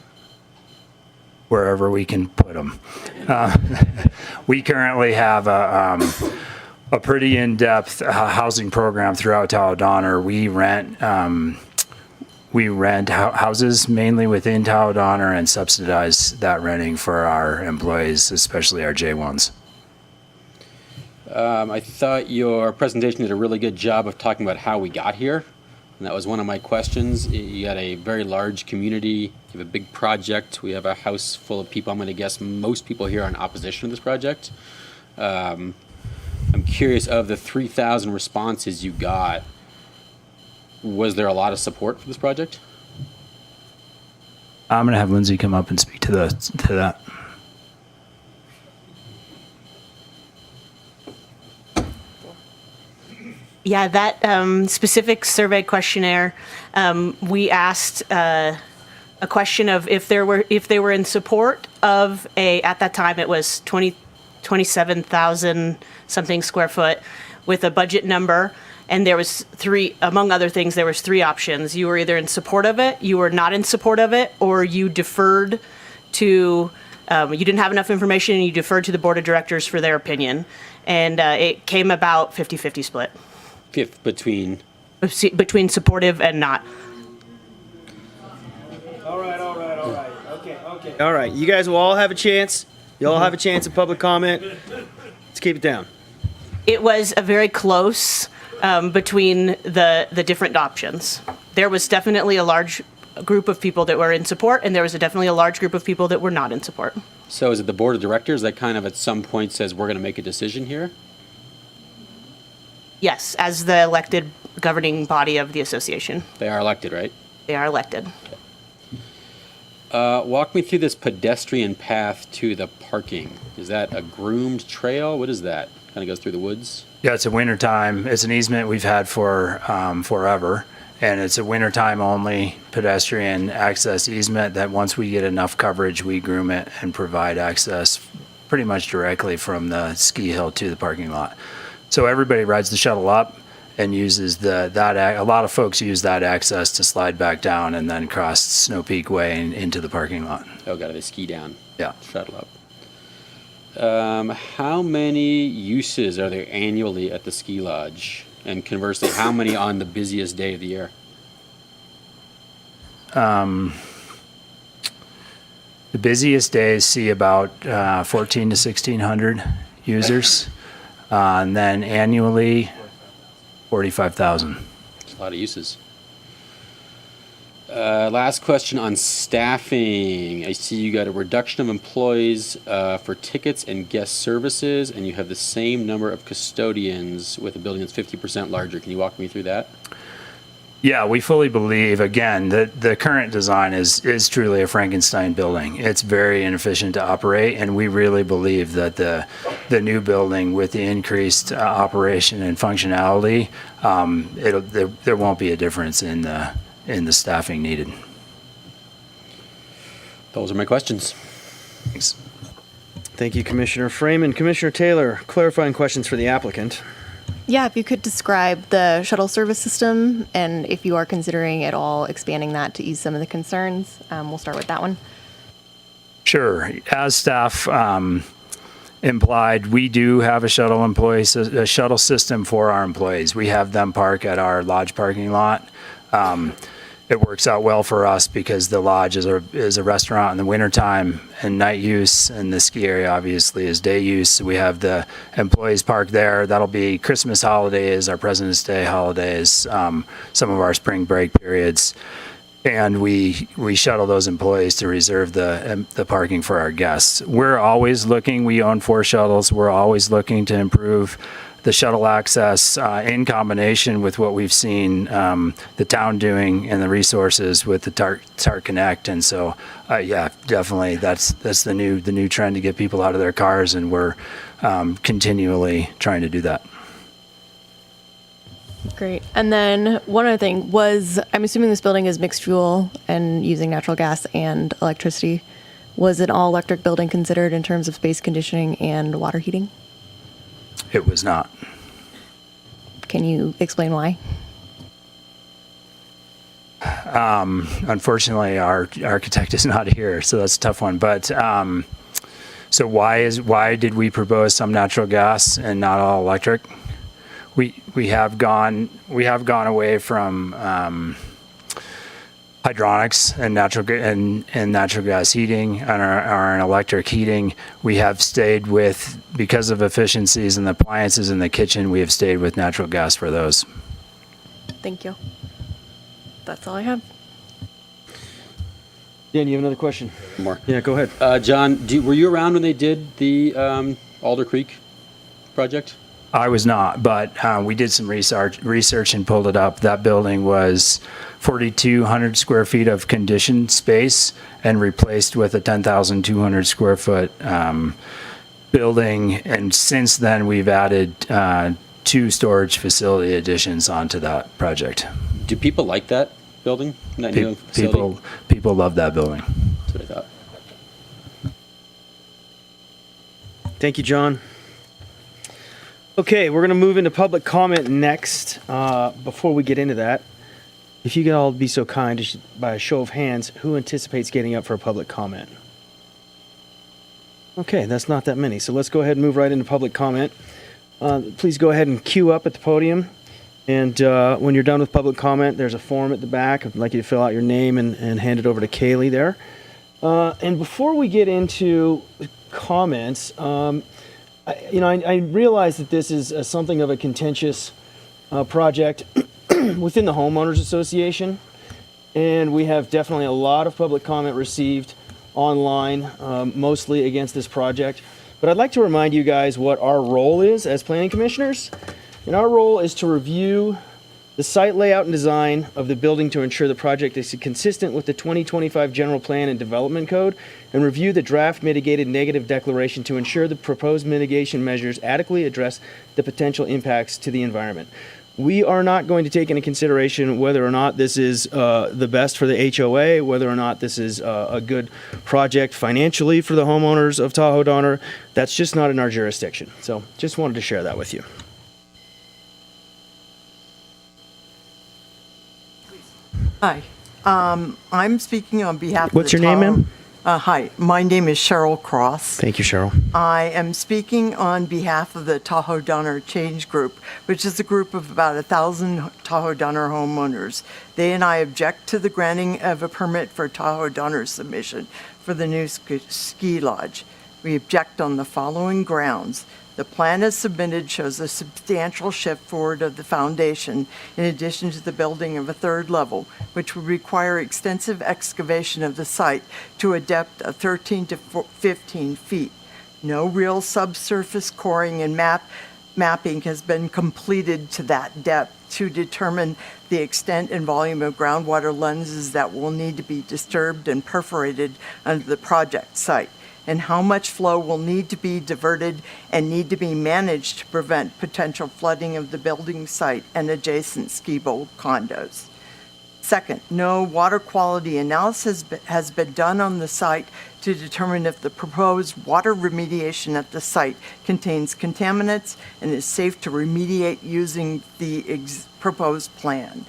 Wherever we can put them. We currently have a pretty in-depth housing program throughout Tahoe Donner. We rent houses mainly within Tahoe Donner and subsidize that renting for our employees, especially our J1s. I thought your presentation did a really good job of talking about how we got here. And that was one of my questions. You got a very large community, you have a big project, we have a house full of people. I'm going to guess most people here are in opposition to this project. I'm curious, of the 3,000 responses you got, was there a lot of support for this project? I'm going to have Lindsay come up and speak to that. Yeah, that specific survey questionnaire, we asked a question of if they were in support of at that time it was 27,000 something square foot with a budget number, and there was among other things, there was three options. You were either in support of it, you were not in support of it, or you deferred to You didn't have enough information, and you deferred to the board of directors for their opinion. And it came about 50-50 split Between. between supportive and not. All right. Okay. All right. You guys will all have a chance. You all have a chance of public comment. Let's keep it down. It was a very close between the different options. There was definitely a large group of people that were in support, and there was definitely a large group of people that were not in support. So is it the board of directors that kind of at some point says we're going to make a decision here? Yes, as the elected governing body of the association. They are elected, right? They are elected. Walk me through this pedestrian path to the parking. Is that a groomed trail? What is that? Kind of goes through the woods? Yeah, it's a wintertime. It's an easement we've had for forever. And it's a wintertime only pedestrian access easement that once we get enough coverage, we groom it and provide access pretty much directly from the ski hill to the parking lot. So everybody rides the shuttle up and uses a lot of folks use that access to slide back down and then cross Snow Peak Way and into the parking lot. Oh, got it. They ski down. Yeah. Shuttle up. How many uses are there annually at the ski lodge? And conversely, how many on the busiest day of the year? The busiest days see about 14 to 1,600 users. And then annually, 45,000. That's a lot of uses. Last question on staffing. I see you got a reduction of employees for tickets and guest services, and you have the same number of custodians with a building that's 50% larger. Can you walk me through that? Yeah, we fully believe, again, that the current design is truly a Frankenstein building. It's very inefficient to operate, and we really believe that the new building with the increased operation and functionality, there won't be a difference in the staffing needed. Those are my questions. Thanks. Thank you, Commissioner Freeman. Commissioner Taylor, clarifying questions for the applicant. Yeah, if you could describe the shuttle service system and if you are considering at all expanding that to ease some of the concerns. We'll start with that one. Sure. As staff implied, we do have a shuttle system for our employees. We have them park at our lodge parking lot. It works out well for us because the lodge is a restaurant in the wintertime and night use, and the ski area obviously is day use. So we have the employees park there. That'll be Christmas holidays, our President's Day holidays, some of our spring break periods. And we shuttle those employees to reserve the parking for our guests. We're always looking, we own 4 shuttles, we're always looking to improve the shuttle access in combination with what we've seen the town doing and the resources with the TART Connect. And so, yeah, definitely that's the new trend to get people out of their cars, and we're continually trying to do that. Great. And then one other thing was, I'm assuming this building is mixed fuel and using natural gas and electricity. Was an all electric building considered in terms of space conditioning and water heating? It was not. Can you explain why? Unfortunately, our architect is not here, so that's a tough one. But so why did we propose some natural gas and not all electric? We have gone away from hydronics and natural gas heating and our electric heating. We have stayed with, because of efficiencies and the appliances in the kitchen, we have stayed with natural gas for those. Thank you. That's all I have. Dan, you have another question? More. Yeah, go ahead. John, were you around when they did the Alder Creek project? I was not, but we did some research and pulled it up. That building was 4,200 square feet of conditioned space and replaced with a 10,200 square foot building. And since then, we've added 2 storage facility additions onto that project. Do people like that building? That new facility? People love that building. That's what I thought. Thank you, John. Okay, we're going to move into public comment next. Before we get into that, if you could all be so kind, by a show of hands, who anticipates getting up for a public comment? Okay, that's not that many. So let's go ahead and move right into public comment. Please go ahead and queue up at the podium. And when you're done with public comment, there's a form at the back. I'd like you to fill out your name and hand it over to Kaylee there. And before we get into comments, I realize that this is something of a contentious project within the Homeowners Association. And we have definitely a lot of public comment received online, mostly against this project. But I'd like to remind you guys what our role is as planning commissioners. And our role is to review the site layout and design of the building to ensure the project is consistent with the 2025 General Plan and Development Code, and review the draft mitigated negative declaration to ensure the proposed mitigation measures adequately address the potential impacts to the environment. We are not going to take into consideration whether or not this is the best for the HOA, whether or not this is a good project financially for the homeowners of Tahoe Donner. That's just not in our jurisdiction. So just wanted to share that with you. Hi, I'm speaking on behalf What's of the your name, ma'am? Hi, my name is Cheryl Cross. Thank you, Cheryl. I am speaking on behalf of the Tahoe Donner Change Group, which is a group of about 1,000 Tahoe Donner homeowners. They and I object to the granting of a permit for Tahoe Donner's submission for the new ski lodge. We object on the following grounds. The plan as submitted shows a substantial shift forward of the foundation in addition to the building of a third level, which would require extensive excavation of the site to a depth of 13 to 15 feet. No real subsurface coring and mapping has been completed to that depth to determine the extent and volume of groundwater lenses that will need to be disturbed and perforated under the project site, and how much flow will need to be diverted and need to be managed to prevent potential flooding of the building site and adjacent ski bowl condos. Second, no water quality analysis has been done on the site to determine if the proposed water remediation at the site contains contaminants and is safe to remediate using the proposed plan.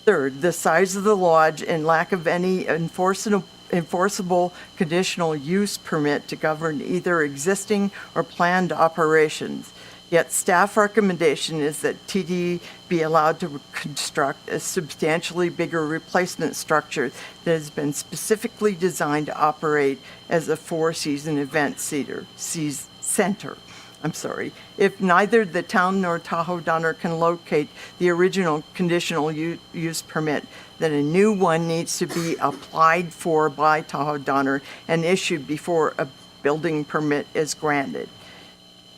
Third, the size of the lodge and lack of any enforceable conditional use permit to govern either existing or planned operations. Yet staff recommendation is that TD be allowed to construct a substantially bigger replacement structure that has been specifically designed to operate as a four-season event center. If neither the town nor Tahoe Donner can locate the original conditional use permit, then a new one needs to be applied for by Tahoe Donner and issued before a building permit is granted.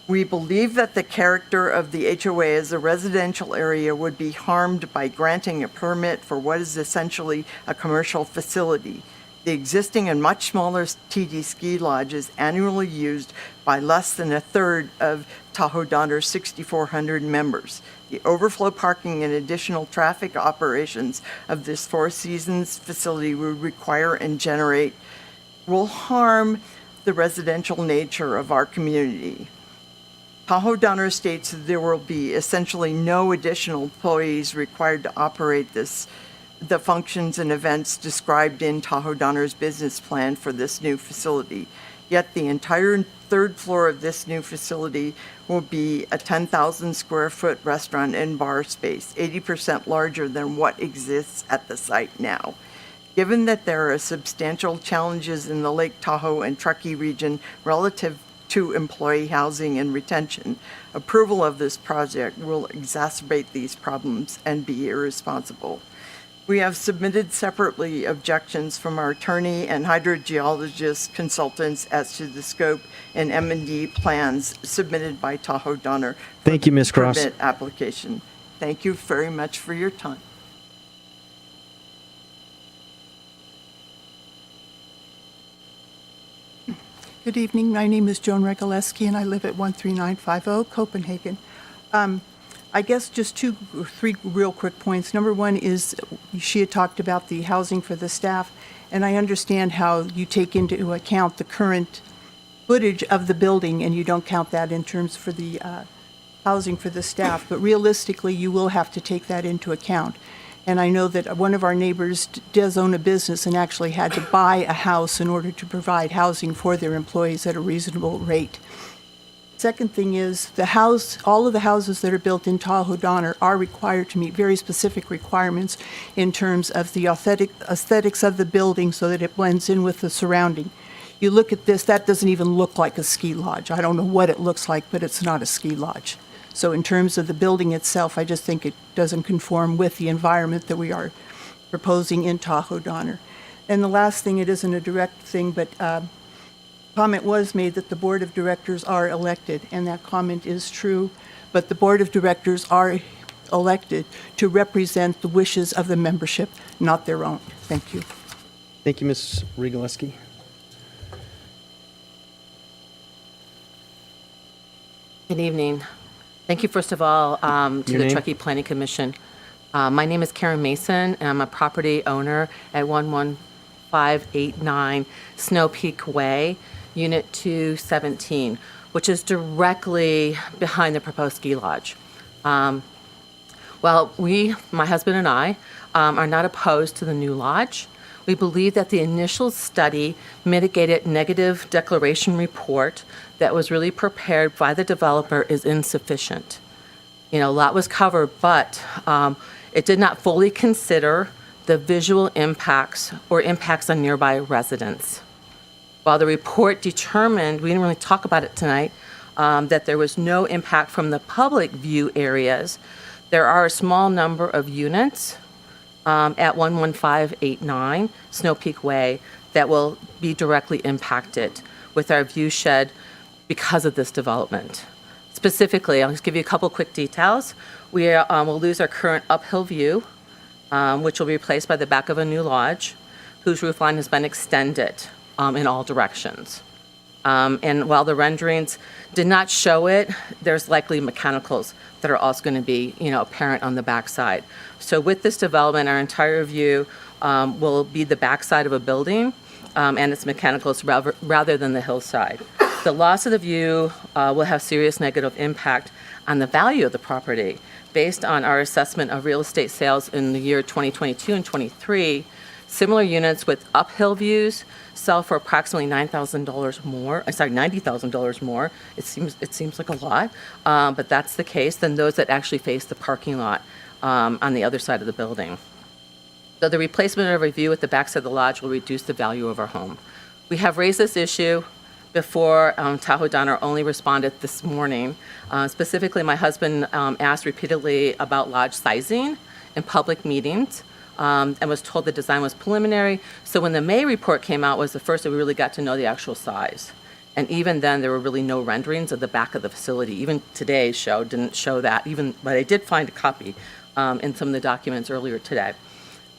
We believe that the character of the HOA as a residential area would be harmed by granting a permit for what is essentially a commercial facility. The existing and much smaller TD ski lodge is annually used by less than a third of Tahoe Donner's 6,400 members. The overflow parking and additional traffic operations of this Four Seasons facility will harm the residential nature of our community. Tahoe Donner states that there will be essentially no additional employees required to operate the functions and events described in Tahoe Donner's business plan for this new facility. Yet the entire third floor of this new facility will be a 10,000 square foot restaurant and bar space, 80% larger than what exists at the site now. Given that there are substantial challenges in the Lake Tahoe and Truckee region relative to employee housing and retention, approval of this project will exacerbate these problems and be irresponsible. We have submitted separately objections from our attorney and hydrogeologist consultants as to the scope and M&D plans submitted by Tahoe Donner. Thank you, Ms. Cross. Permit application. Thank you very much for your time. Good evening. My name is Joan Regaleski, and I live at 13950 Copenhagen. I guess just 2 or 3 real quick points. Number one is she had talked about the housing for the staff, and I understand how you take into account the current footage of the building, and you don't count that in terms for the housing for the staff. But realistically, you will have to take that into account. And I know that one of our neighbors does own a business and actually had to buy a house in order to provide housing for their employees at a reasonable rate. Second thing is all of the houses that are built in Tahoe Donner are required to meet very specific requirements in terms of the aesthetics of the building so that it blends in with the surrounding. You look at this, that doesn't even look like a ski lodge. I don't know what it looks like, but it's not a ski lodge. So in terms of the building itself, I just think it doesn't conform with the environment that we are proposing in Tahoe Donner. And the last thing, it isn't a direct thing, but comment was made that the board of directors are elected, and that comment is true, but the board of directors are elected to represent the wishes of the membership, not their own. Thank you. Thank you, Ms. Rigaleski. Good evening. Thank you, first of all, to Your the name? Truckee Planning Commission. My name is Karen Mason, and I'm a property owner at 11589 Snow Peak Way, Unit 217, which is directly behind the proposed ski lodge. Well, my husband and I, are not opposed to the new lodge. We believe that the initial study mitigated negative declaration report that was really prepared by the developer is insufficient. A lot was covered, but it did not fully consider the visual impacts or impacts on nearby residents. While the report determined, we didn't really talk about it tonight, that there was no impact from the public view areas, there are a small number of units at 11589 Snow Peak Way that will be directly impacted with our view shed because of this development. Specifically, I'll just give you a couple quick details. We will lose our current uphill view, which will be replaced by the back of a new lodge, whose roof line has been extended in all directions. And while the renderings did not show it, there's likely mechanicals that are also going to be, apparent on the backside. So with this development, our entire view will be the backside of a building and its mechanicals rather than the hillside. The loss of the view will have serious negative impact on the value of the property. Based on our assessment of real estate sales in the year 2022 and 23, similar units with uphill views sell for approximately $90,000 more. It seems like a lot, but that's the case than those that actually face the parking lot on the other side of the building. So the replacement of a view at the backside of the lodge will reduce the value of our home. We have raised this issue before. Tahoe Donner only responded this morning. Specifically, my husband asked repeatedly about lodge sizing in public meetings. And was told the design was preliminary. So when the May report came out was the first that we really got to know the actual size. And even then, there were really no renderings of the back of the facility. Even today's show didn't show that, but I did find a copy in some of the documents earlier today.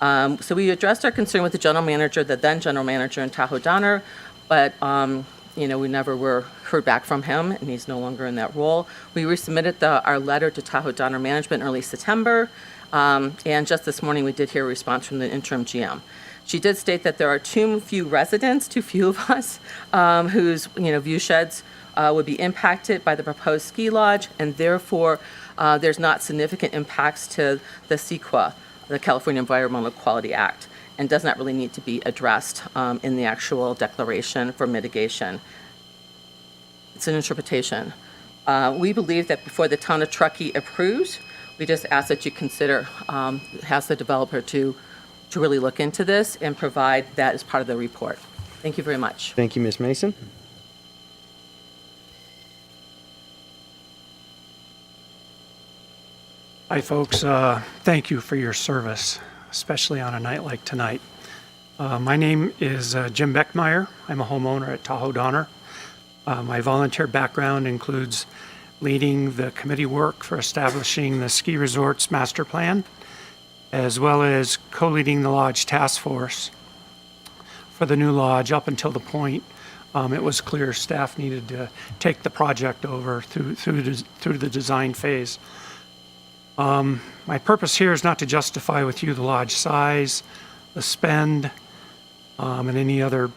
So we addressed our concern with the general manager, the then general manager in Tahoe Donner, but we never were heard back from him, and he's no longer in that role. We resubmitted our letter to Tahoe Donner Management in early September. And just this morning, we did hear a response from the interim GM. She did state that there are too few of us, whose view sheds would be impacted by the proposed ski lodge, and therefore there's not significant impacts to the CEQA, the California Environmental Quality Act, and does not really need to be addressed in the actual declaration for mitigation. It's an interpretation. We believe that before the town of Truckee approves, we just ask that you consider, ask the developer to really look into this and provide that as part of the report. Thank you very much. Thank you, Ms. Mason. Hi, folks. Thank you for your service, especially on a night like tonight. My name is Jim Beckmeyer. I'm a homeowner at Tahoe Donner. My volunteer background includes leading the committee work for establishing the ski resort's master plan, as well as co-leading the lodge task force for the new lodge up until the point it was clear staff needed to take the project over through the design phase. My purpose here is not to justify with you the lodge size, the spend, and any other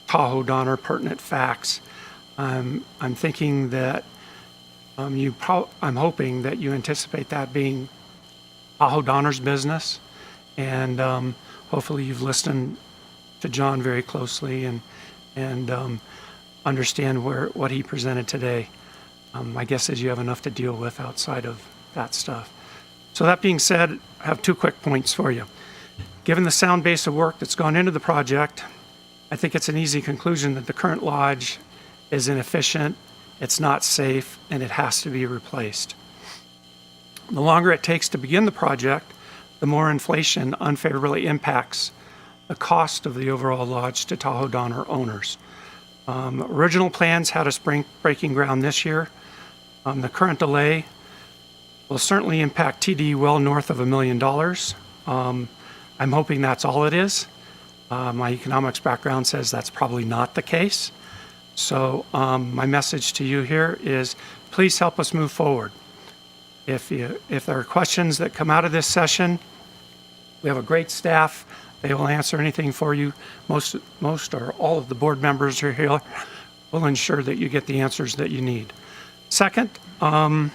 Tahoe Donner pertinent facts. I'm thinking that I'm hoping that you anticipate that being Tahoe Donner's business. And hopefully you've listened to John very closely and understand what he presented today. My guess is you have enough to deal with outside of that stuff. So that being said, I have 2 quick points for you. Given the sound base of work that's gone into the project, I think it's an easy conclusion that the current lodge is inefficient, it's not safe, and it has to be replaced. The longer it takes to begin the project, the more inflation unfavorably impacts the cost of the overall lodge to Tahoe Donner owners. Original plans had us breaking ground this year. The current delay will certainly impact TD well north of $1 million. I'm hoping that's all it is. My economics background says that's probably not the case. So my message to you here is please help us move forward. If there are questions that come out of this session, we have a great staff. They will answer anything for you. Most or all of the board members are here. Will ensure that you get the answers that you need. Second, from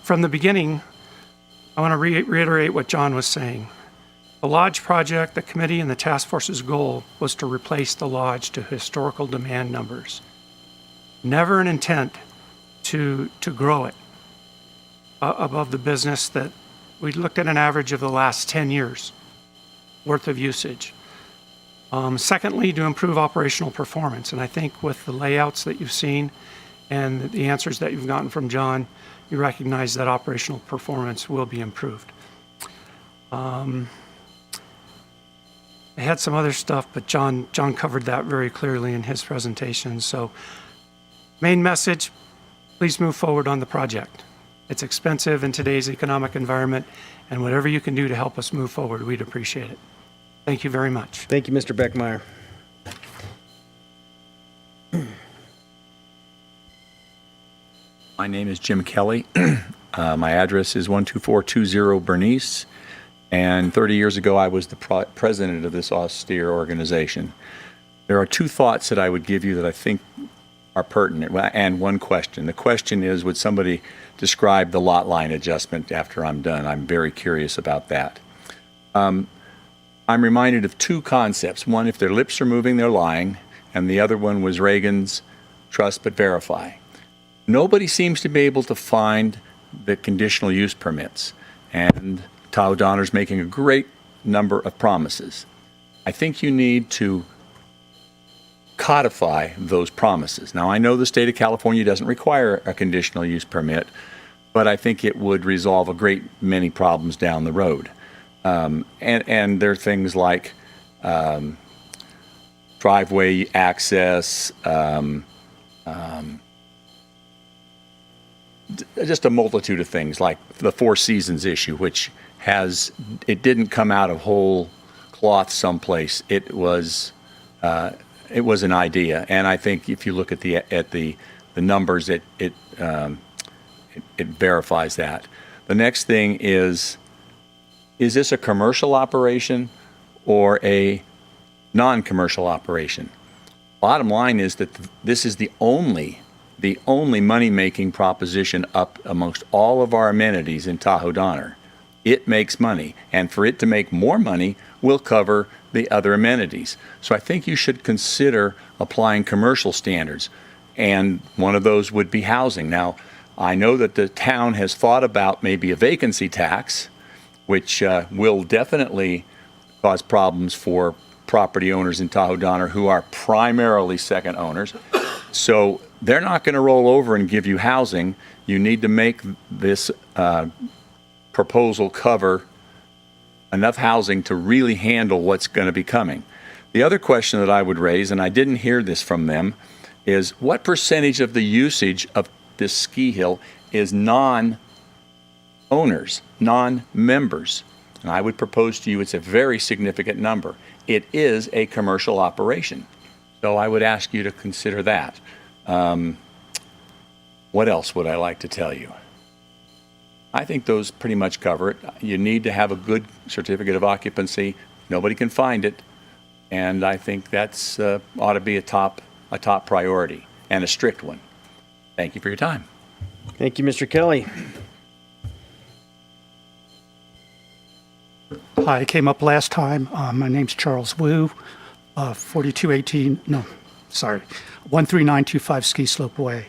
the beginning, I want to reiterate what John was saying. The lodge project, the committee, and the task force's goal was to replace the lodge to historical demand numbers. Never an intent to grow it above the business that we looked at an average of the last 10 years worth of usage. Secondly, to improve operational performance. And I think with the layouts that you've seen and the answers that you've gotten from John, you recognize that operational performance will be improved. I had some other stuff, but John covered that very clearly in his presentation. So main message, please move forward on the project. It's expensive in today's economic environment, and whatever you can do to help us move forward, we'd appreciate it. Thank you very much. Thank you, Mr. Beckmeyer. My name is Jim Kelly. My address is 12420 Bernice, and 30 years ago I was the president of this austere organization. There are 2 thoughts that I would give you that I think are pertinent, and 1 question. The question is, would somebody describe the lot line adjustment after I'm done? I'm very curious about that. I'm reminded of 2 concepts. One, if their lips are moving, they're lying, and the other one was Reagan's trust but verify. Nobody seems to be able to find the conditional use permits, and Tahoe Donner's making a great number of promises. I think you need to codify those promises. Now, I know the state of California doesn't require a conditional use permit, but I think it would resolve a great many problems down the road. And there are things like driveway access, just a multitude of things like the Four Seasons issue, which it didn't come out of whole cloth someplace. It was an idea, and I think if you look at the numbers, it verifies that. The next thing is this a commercial operation or a non-commercial operation? Bottom line is that this is the only money-making proposition up amongst all of our amenities in Tahoe Donner. It makes money, and for it to make more money, we'll cover the other amenities. So I think you should consider applying commercial standards, and one of those would be housing. Now, I know that the town has thought about maybe a vacancy tax, which will definitely cause problems for property owners in Tahoe Donner who are primarily second owners. So they're not going to roll over and give you housing. You need to make this proposal cover enough housing to really handle what's going to be coming. The other question that I would raise, and I didn't hear this from them, is what percentage of the usage of this ski hill is non-owners, non-members? And I would propose to you it's a very significant number. It is a commercial operation. So I would ask you to consider that. What else would I like to tell you? I think those pretty much cover it. You need to have a good certificate of occupancy. Nobody can find it. And I think that's ought to be a top priority and a strict one. Thank you for your time. Thank you, Mr. Kelly. I came up last time. My name's Charles Wu, 13925 Ski Slope Way.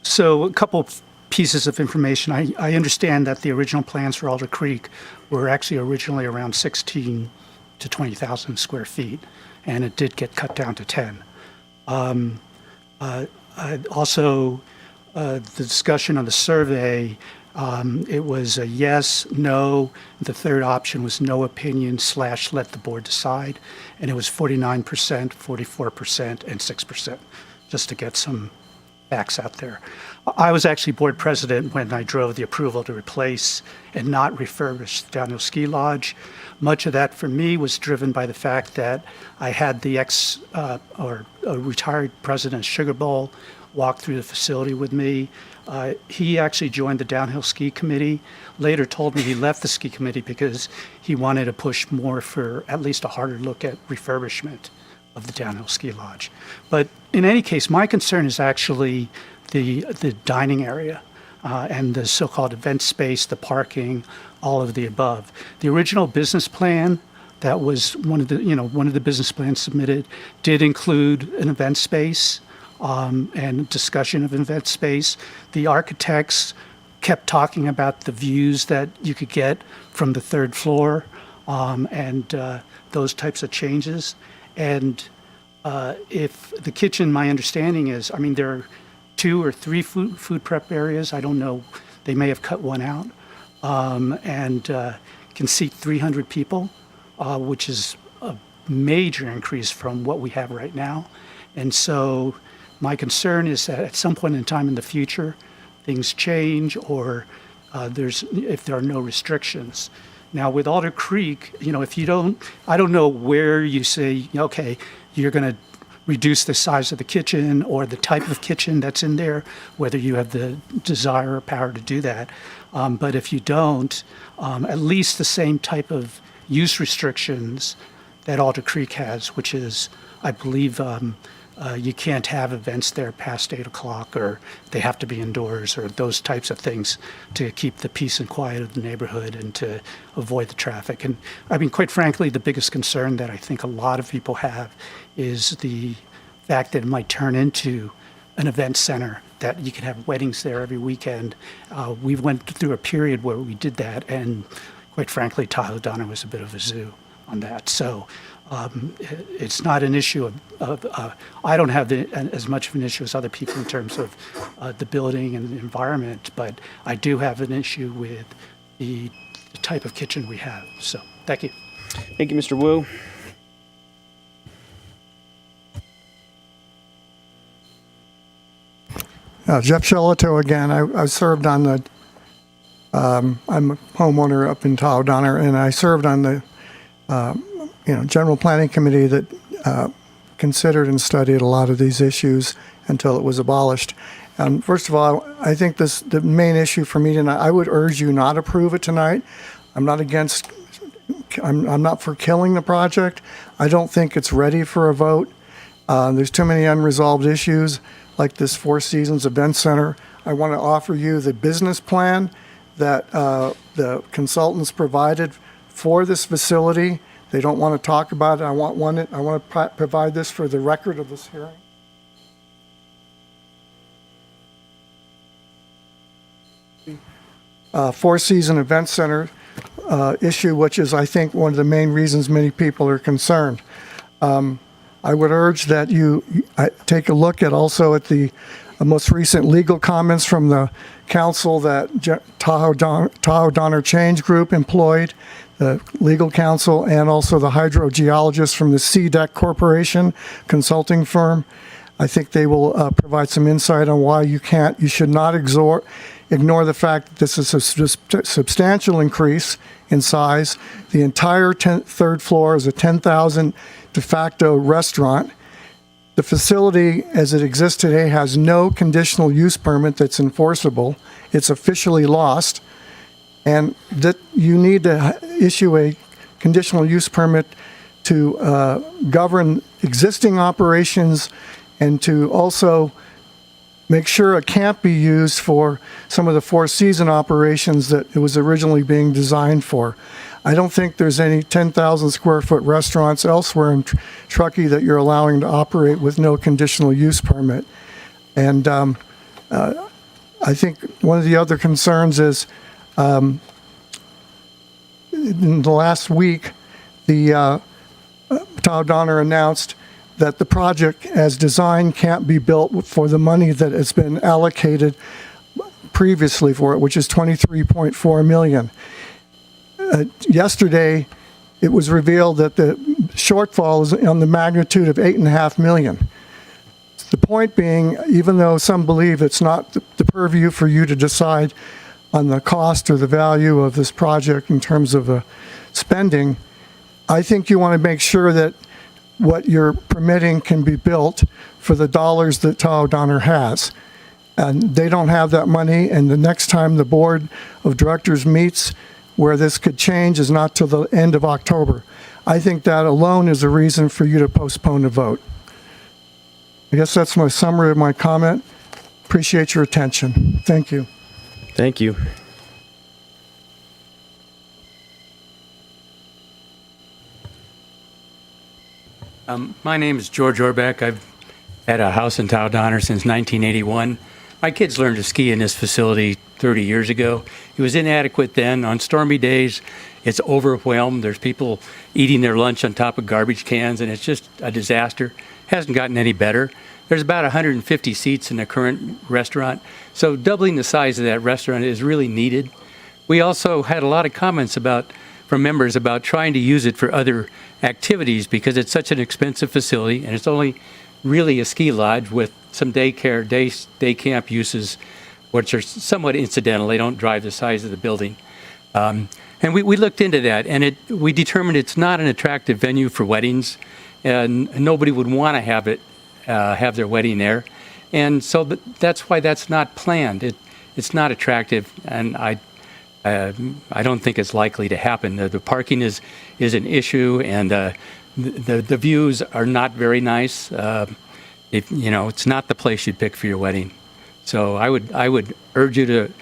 So a couple of pieces of information. I understand that the original plans for Alder Creek were actually originally around 16 to 20,000 square feet, and it did get cut down to 10. Also, the discussion on the survey, it was a yes, no. The third option was no opinion / let the board decide, and it was 49%, 44%, and 6%, just to get some facts out there. I was actually board president when I drove the approval to replace and not refurbish the Downhill Ski Lodge. Much of that for me was driven by the fact that I had the retired president of Sugar Bowl walk through the facility with me. He actually joined the Downhill Ski Committee, later told me he left the ski committee because he wanted to push more for at least a harder look at refurbishment of the Downhill Ski Lodge. But in any case, my concern is actually the dining area and the so-called event space, the parking, all of the above. The original business plan that was one of the business plans submitted did include an event space and discussion of event space. The architects kept talking about the views that you could get from the third floor and those types of changes. And if the kitchen, my understanding is, I mean, there are 2 or 3 food prep areas. I don't know. They may have cut one out and can seat 300 people, which is a major increase from what we have right now. And so my concern is that at some point in time in the future, things change or if there are no restrictions. Now with Alder Creek, I don't know where you say, okay, you're going to reduce the size of the kitchen or the type of kitchen that's in there, whether you have the desire or power to do that. But if you don't, at least the same type of use restrictions that Alder Creek has, which is, I believe, you can't have events there past 8 o'clock, or they have to be indoors, or those types of things to keep the peace and quiet of the neighborhood and to avoid the traffic. And I mean, quite frankly, the biggest concern that I think a lot of people have is the fact that it might turn into an event center, that you can have weddings there every weekend. We went through a period where we did that, and quite frankly, Tahoe Donner was a bit of a zoo on that. So it's not an issue of I don't have as much of an issue as other people in terms of the building and the environment, but I do have an issue with the type of kitchen we have. So thank you. Thank you, Mr. Wu. Jeff Shelato again. I served on the, I'm a homeowner up in Tahoe Donner, and I served on the, General Planning Committee that considered and studied a lot of these issues until it was abolished. First of all, I think the main issue for me tonight, I would urge you not approve it tonight. I'm not for killing the project. I don't think it's ready for a vote. There's too many unresolved issues, like this Four Seasons Event Center. I want to offer you the business plan that the consultants provided for this facility. They don't want to talk about it. I want to provide this for the record of this hearing. Four Season Event Center issue, which is, I think, one of the main reasons many people are concerned. I would urge that you take a look at the most recent legal comments from the counsel that Tahoe Donner Change Group employed, the legal counsel, and also the hydrogeologist from the CDEC Corporation consulting firm. I think they will provide some insight on why you should not ignore the fact that this is a substantial increase in size. The entire third floor is a 10,000 de facto restaurant. The facility as it exists today has no conditional use permit that's enforceable. It's officially lost. And that you need to issue a conditional use permit to govern existing operations and to also make sure it can't be used for some of the Four Season operations that it was originally being designed for. I don't think there's any 10,000 square foot restaurants elsewhere in Truckee that you're allowing to operate with no conditional use permit. And I think one of the other concerns is in the last week, the Todd Donner announced that the project as designed can't be built for the money that has been allocated previously for it, which is $23.4 million. Yesterday, it was revealed that the shortfall is on the magnitude of $8.5 million. The point being, even though some believe it's not the purview for you to decide on the cost or the value of this project in terms of spending, I think you want to make sure that what you're permitting can be built for the dollars that Tahoe Donner has. And they don't have that money, and the next time the board of directors meets where this could change is not till the end of October. I think that alone is a reason for you to postpone the vote. I guess that's my summary of my comment. Appreciate your attention. Thank you. Thank you. My name is George Orbeck. I've had a house in Tahoe Donner since 1981. My kids learned to ski in this facility 30 years ago. It was inadequate then. On stormy days, it's overwhelmed. There's people eating their lunch on top of garbage cans, and it's just a disaster. Hasn't gotten any better. There's about 150 seats in the current restaurant, so doubling the size of that restaurant is really needed. We also had a lot of comments from members about trying to use it for other activities because it's such an expensive facility, and it's only really a ski lodge with some daycare, day camp uses, which are somewhat incidental. They don't drive the size of the building. And we looked into that, and we determined it's not an attractive venue for weddings, and nobody would want to have their wedding there. And so that's why that's not planned. It's not attractive, and I don't think it's likely to happen. The parking is an issue, and the views are not very nice. It's not the place you'd pick for your wedding. So I would urge you to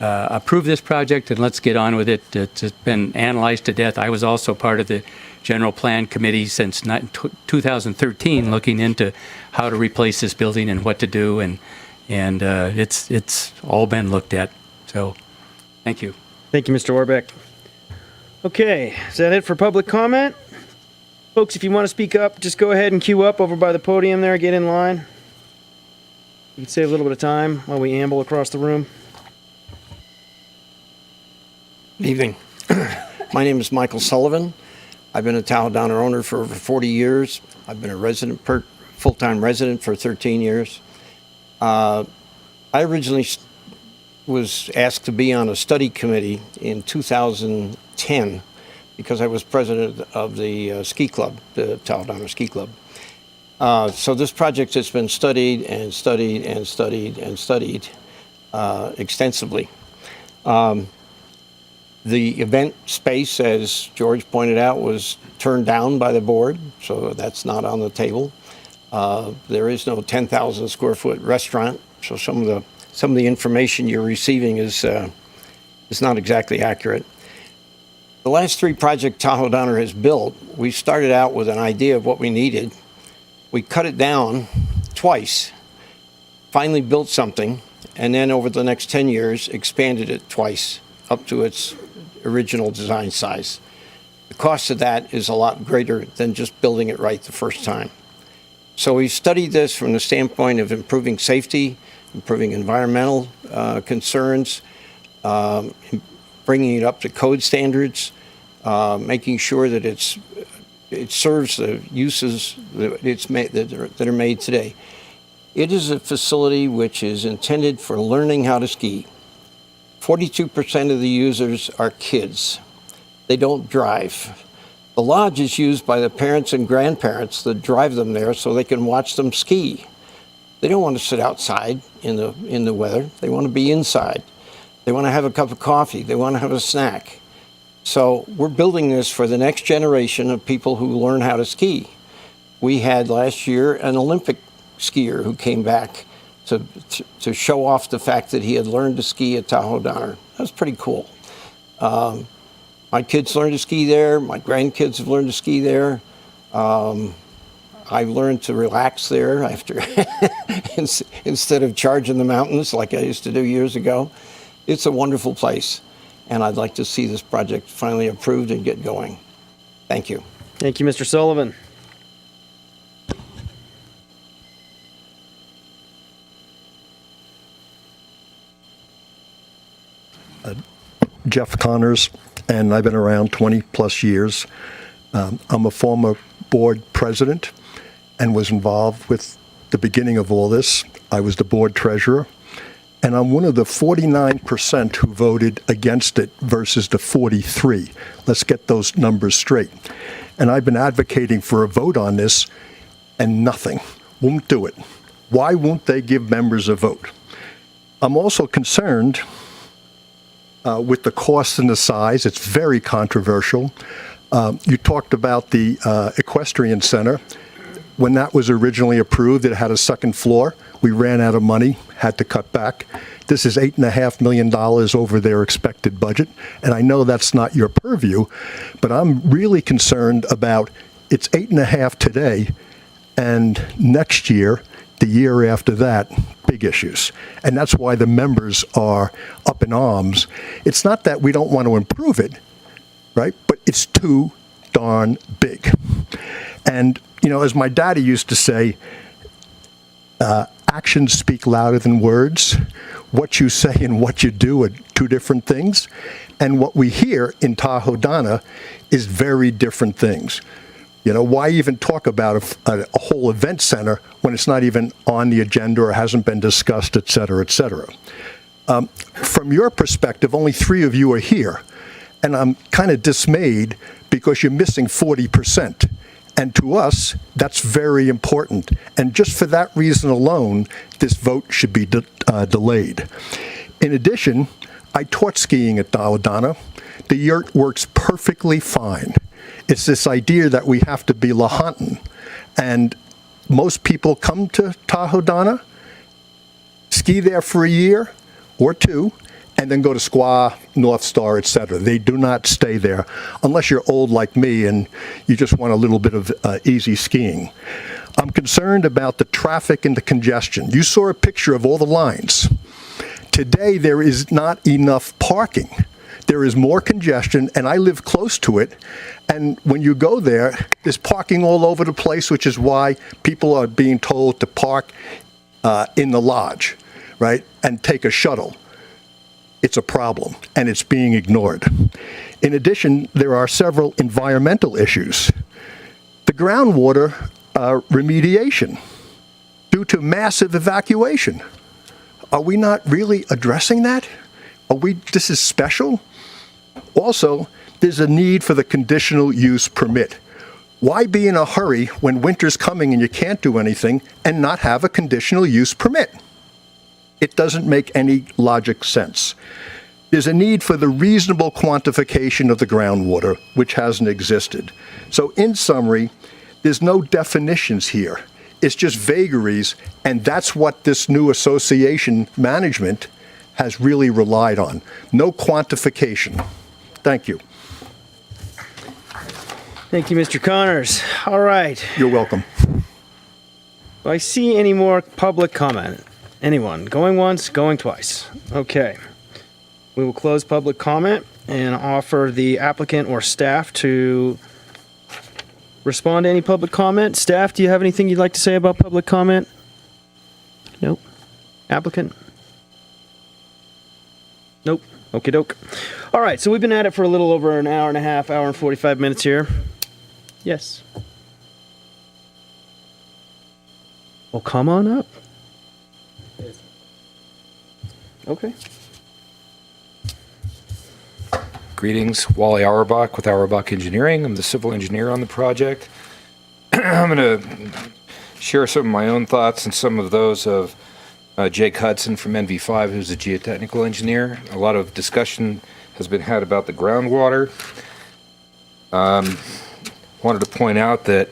approve this project and let's get on with it. It's been analyzed to death. I was also part of the General Plan Committee since 2013, looking into how to replace this building and what to do, and it's all been looked at. So, thank you. Thank you, Mr. Orbeck. Okay, is that it for public comment? Folks, if you want to speak up, just go ahead and queue up over by the podium there, get in line. You can save a little bit of time while we amble across the room. Evening. My name is Michael Sullivan. I've been a Tahoe Donner owner for over 40 years. I've been a full-time resident for 13 years. I originally was asked to be on a study committee in 2010 because I was president of the ski club, the Tahoe Donner Ski Club. So this project has been studied and studied and studied and studied extensively. The event space, as George pointed out, was turned down by the board, so that's not on the table. There is no 10,000 square foot restaurant, so some of the information you're receiving is not exactly accurate. The last three projects Tahoe Donner has built, we started out with an idea of what we needed. We cut it down twice, finally built something, and then over the next 10 years expanded it twice up to its original design size. The cost of that is a lot greater than just building it right the first time. So we studied this from the standpoint of improving safety, improving environmental concerns, bringing it up to code standards, making sure that it serves the uses that are made today. It is a facility which is intended for learning how to ski. 42% of the users are kids. They don't drive. The lodge is used by the parents and grandparents that drive them there so they can watch them ski. They don't want to sit outside in the weather. They want to be inside. They want to have a cup of coffee. They want to have a snack. So we're building this for the next generation of people who learn how to ski. We had last year an Olympic skier who came back to show off the fact that he had learned to ski at Tahoe Donner. That was pretty cool. My kids learned to ski there. My grandkids have learned to ski there. I've learned to relax there after instead of charging the mountains like I used to do years ago. It's a wonderful place, and I'd like to see this project finally approved and get going. Thank you. Thank you, Mr. Sullivan. Jeff Connors, and I've been around 20 plus years. I'm a former board president and was involved with the beginning of all this. I was the board treasurer, and I'm one of the 49% who voted against it versus the 43. Let's get those numbers straight. And I've been advocating for a vote on this, and nothing. Won't do it. Why won't they give members a vote? I'm also concerned with the cost and the size. It's very controversial. You talked about the equestrian center. When that was originally approved, it had a second floor. We ran out of money, had to cut back. This is $8.5 million over their expected budget. And I know that's not your purview, but I'm really concerned about it's 8.5 today, and next year, the year after that, big issues. And that's why the members are up in arms. It's not that we don't want to improve it, right? But it's too darn big. And, you know, as my daddy used to say, actions speak louder than words. What you say and what you do are two different things. And what we hear in Tahoe-Donna is very different things. You know, why even talk about a whole event center when it's not even on the agenda or hasn't been discussed, et cetera, et cetera? From your perspective, only 3 of you are here. And I'm kind of dismayed because you're missing 40%. And to us, that's very important. And just for that reason alone, this vote should be delayed. In addition, I taught skiing at Tahoe-Donna. The yurt works perfectly fine. It's this idea that we have to be Lahontan. And most people come to Tahoe-Donna, ski there for a year or 2, and then go to Squaw, North Star, et cetera. They do not stay there unless you're old like me and you just want a little bit of easy skiing. I'm concerned about the traffic and the congestion. You saw a picture of all the lines. Today, there is not enough parking. There is more congestion, and I live close to it. And when you go there, there's parking all over the place, which is why people are being told to park in the lodge, right, and take a shuttle. It's a problem, and it's being ignored. In addition, there are several environmental issues. The groundwater remediation due to massive evacuation. Are we not really addressing that? This is special? Also, there's a need for the conditional use permit. Why be in a hurry when winter's coming and you can't do anything and not have a conditional use permit? It doesn't make any logic sense. There's a need for the reasonable quantification of the groundwater, which hasn't existed. So in summary, there's no definitions here. It's just vagaries, and that's what this new association management has really relied on. No quantification. Thank you. Thank you, Mr. Connors. All right. You're welcome. Do I see any more public comment? Anyone? Going once, going twice. Okay. We will close public comment and offer the applicant or staff to respond to any public comment. Staff, do you have anything you'd like to say about public comment? Nope. Applicant? Nope. Okie doke. All right, so we've been at it for a little over an hour and a half, hour and 45 minutes here. Yes. Well, come on up. Okay. Greetings, Wally Auerbach with Auerbach Engineering. I'm the civil engineer on the project. I'm going to share some of my own thoughts and some of those of Jake Hudson from NV5, who's a geotechnical engineer. A lot of discussion has been had about the groundwater. Wanted to point out that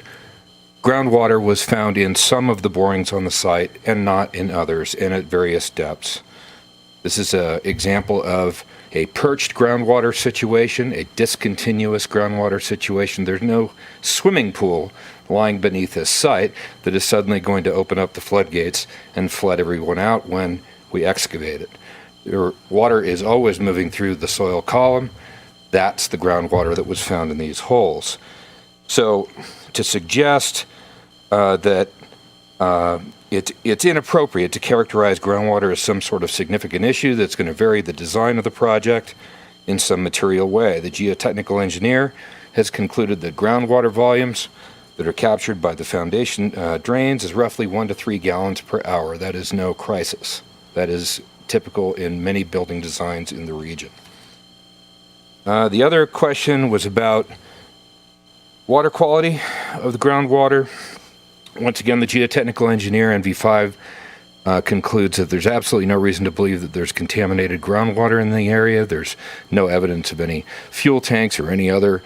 groundwater was found in some of the borings on the site and not in others and at various depths. This is an example of a perched groundwater situation, a discontinuous groundwater situation. There's no swimming pool lying beneath this site that is suddenly going to open up the floodgates and flood everyone out when we excavate it. Your water is always moving through the soil column. That's the groundwater that was found in these holes. So to suggest that it's inappropriate to characterize groundwater as some sort of significant issue that's going to vary the design of the project in some material way. The geotechnical engineer has concluded that groundwater volumes that are captured by the foundation drains is roughly 1 to 3 gallons per hour. That is no crisis. That is typical in many building designs in the region. The other question was about water quality of the groundwater. Once again, the geotechnical engineer, NV5, concludes that there's absolutely no reason to believe that there's contaminated groundwater in the area. There's no evidence of any fuel tanks or any other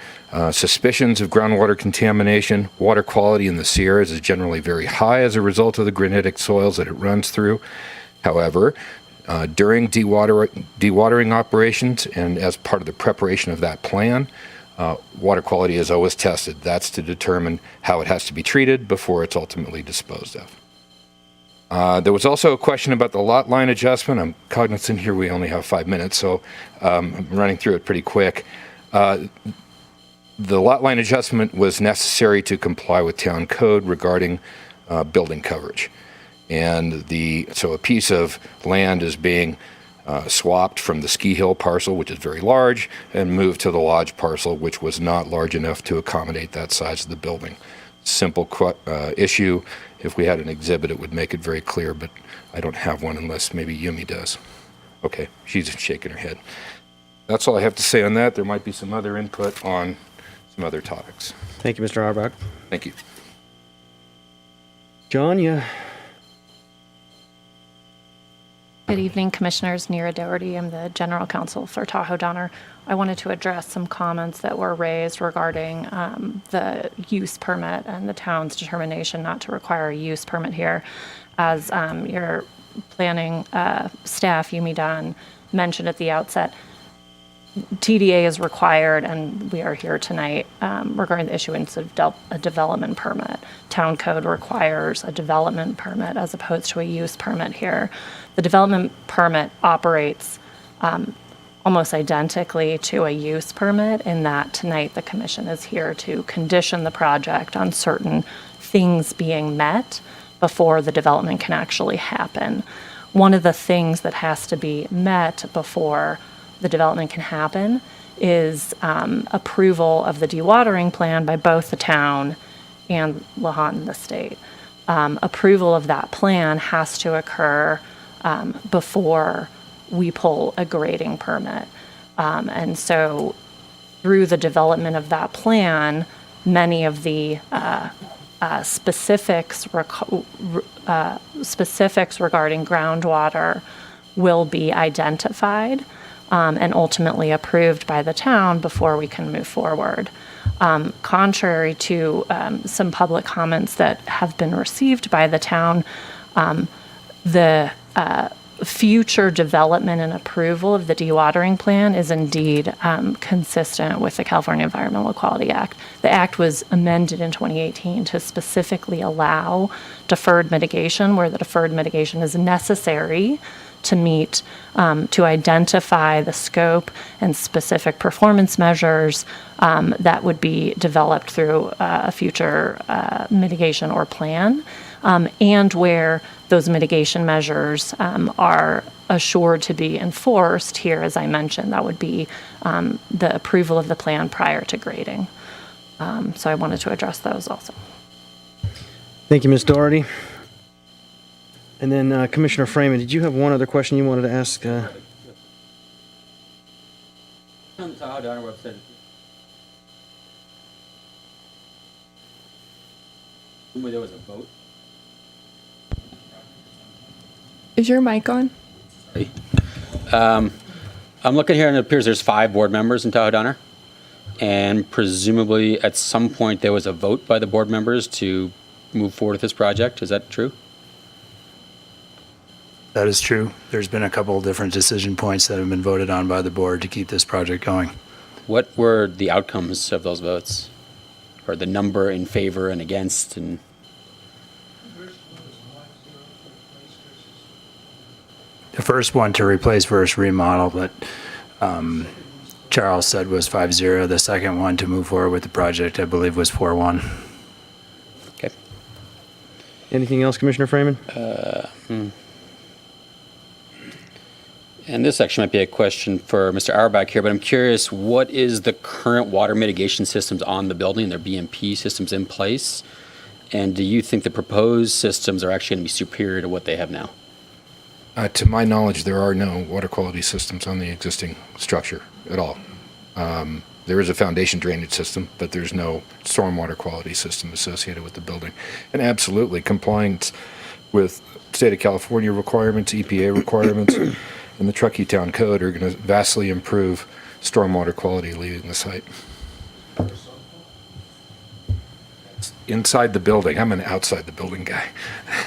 suspicions of groundwater contamination. Water quality in the Sierras is generally very high as a result of the granitic soils that it runs through. However, during dewatering operations and as part of the preparation of that plan, water quality is always tested. That's to determine how it has to be treated before it's ultimately disposed of. There was also a question about the lot line adjustment. I'm cognizant here we only have 5 minutes, so I'm running through it pretty quick. The lot line adjustment was necessary to comply with town code regarding building coverage. And so a piece of land is being swapped from the Ski Hill parcel, which is very large, and moved to the Lodge parcel, which was not large enough to accommodate that size of the building. Simple issue. If we had an exhibit, it would make it very clear, but I don't have one unless maybe Yumi does. Okay, she's shaking her head. That's all I have to say on that. There might be some other input on some other topics. Thank you, Mr. Auerbach. Thank you. John, yeah. Good evening, Commissioners. Neera Doherty. I'm the General Counsel for Tahoe Donner. I wanted to address some comments that were raised regarding the use permit and the town's determination not to require a use permit here. As your planning staff, Yumi Dunn, mentioned at the outset, TDA is required, and we are here tonight regarding the issuance of a development permit. Town code requires a development permit as opposed to a use permit here. The development permit operates almost identically to a use permit in that tonight the commission is here to condition the project on certain things being met before the development can actually happen. One of the things that has to be met before the development can happen is approval of the dewatering plan by both the town and Lahontan, the state. Approval of that plan has to occur before we pull a grading permit. And so through the development of that plan, many of the specifics regarding groundwater will be identified and ultimately approved by the town before we can move forward. Contrary to some public comments that have been received by the town, the future development and approval of the dewatering plan is indeed consistent with the California Environmental Quality Act. The act was amended in 2018 to specifically allow deferred mitigation where the deferred mitigation is necessary to meet, to identify the scope and specific performance measures that would be developed through a future mitigation or plan, and where those mitigation measures are assured to be enforced here, as I mentioned, that would be the approval of the plan prior to grading. So I wanted to address those also. Thank you, Ms. Doherty. And then Commissioner Freeman, did you have one other question you wanted to ask? On the Tahoe Donner website. There was a vote. Is your mic on? I'm looking here and it appears there's 5 board members in Tahoe Donner. And presumably at some point there was a vote by the board members to move forward with this project. Is that true? That is true. There's been a couple of different decision points that have been voted on by the board to keep this project going. What were the outcomes of those votes? Or the number in favor and against? And The first one to replace versus remodel, but Charles said was 5-0. The second one to move forward with the project, I believe, was 4-1. Okay. Anything else, Commissioner Freeman? And this actually might be a question for Mr. Auerbach here, but I'm curious, what is the current water mitigation systems on the building, their BMP systems in place? And do you think the proposed systems are actually going to be superior to what they have now? To my knowledge, there are no water quality systems on the existing structure at all. There is a foundation drainage system, but there's no stormwater quality system associated with the building. And absolutely, compliance with state of California requirements, EPA requirements, and the Truckee Town Code are going to vastly improve stormwater quality leaving the site. It's inside the building. I'm an outside the building guy.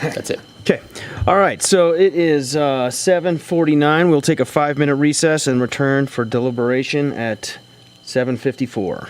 That's it. Okay. All right. So it is 7:49. We'll take a 5-minute recess and return for deliberation at 7:54.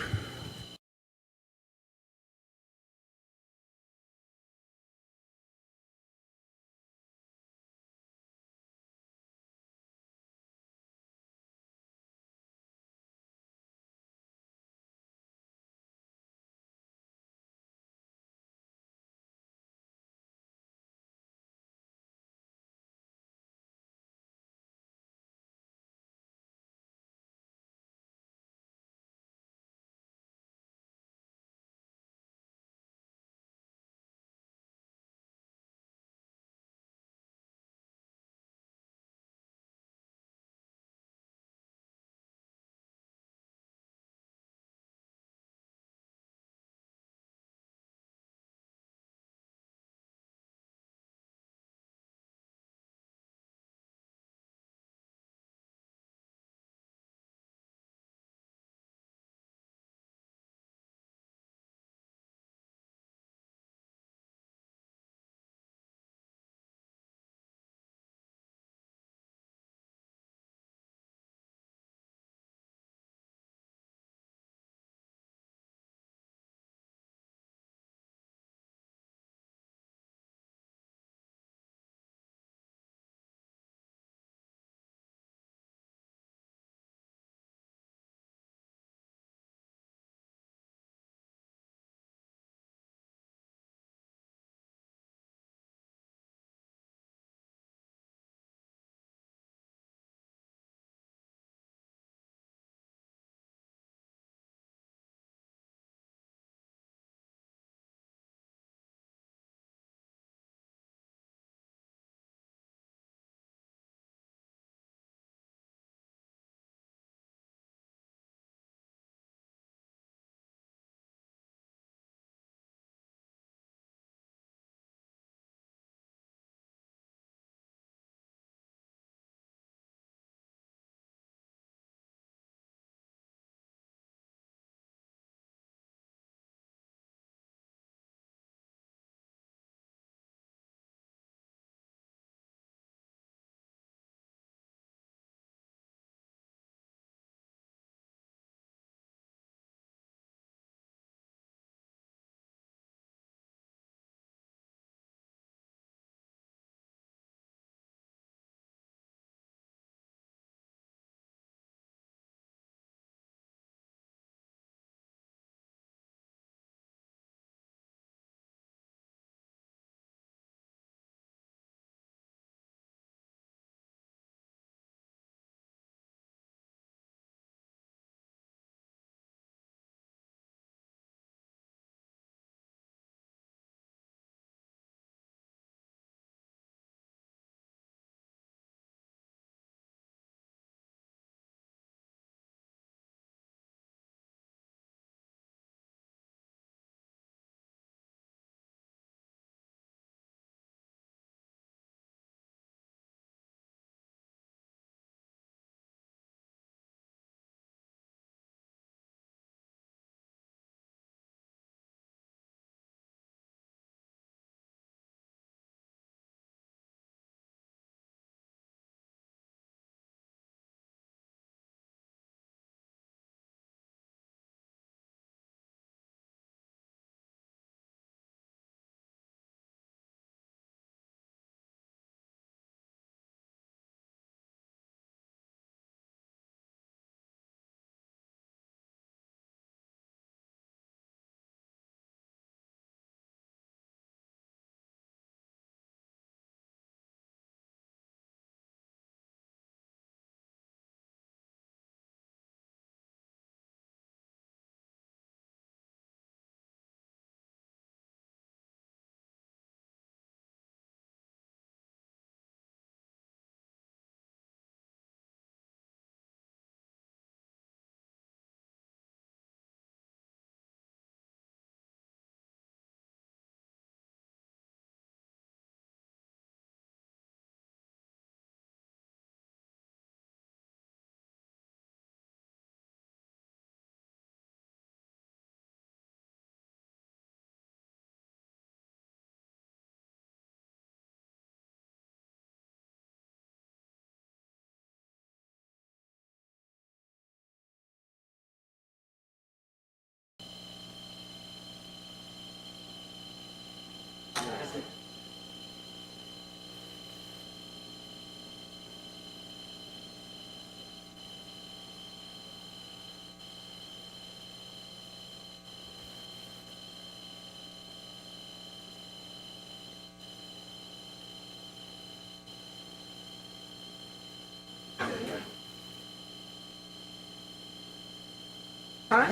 Well,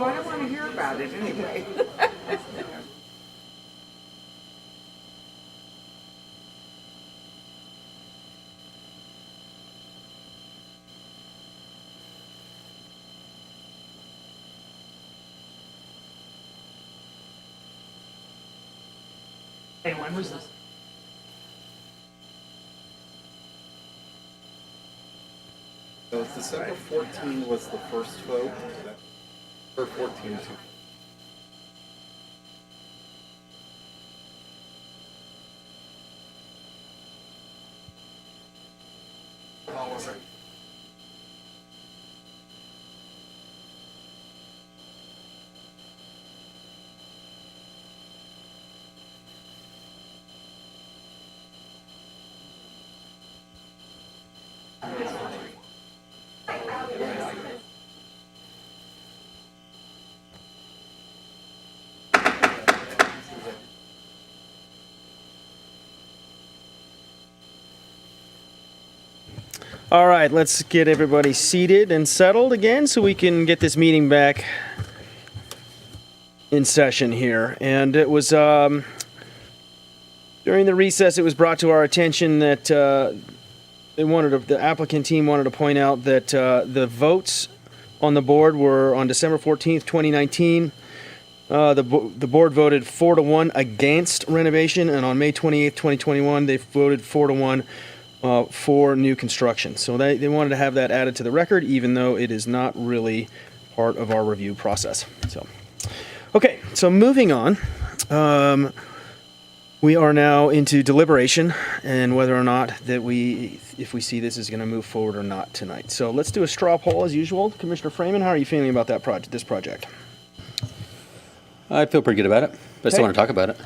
I don't want to hear about it anyway. Hey, when was this? So December 14 was the first vote, or 14 to. All right, let's get everybody seated and settled again so we can get this meeting back in session here. And it was during the recess, it was brought to our attention that the applicant team wanted to point out that the votes on the board were on December 14th, 2019. The board voted 4-1 against renovation, and on May 28th, 2021, they voted 4-1 for new construction. So they wanted to have that added to the record, even though it is not really part of our review process. So, okay, so moving on. We are now into deliberation and whether or not that if we see this is going to move forward or not tonight. So let's do a straw poll as usual. Commissioner Freeman, how are you feeling about this project? I feel pretty good about it, but I still want to talk about it.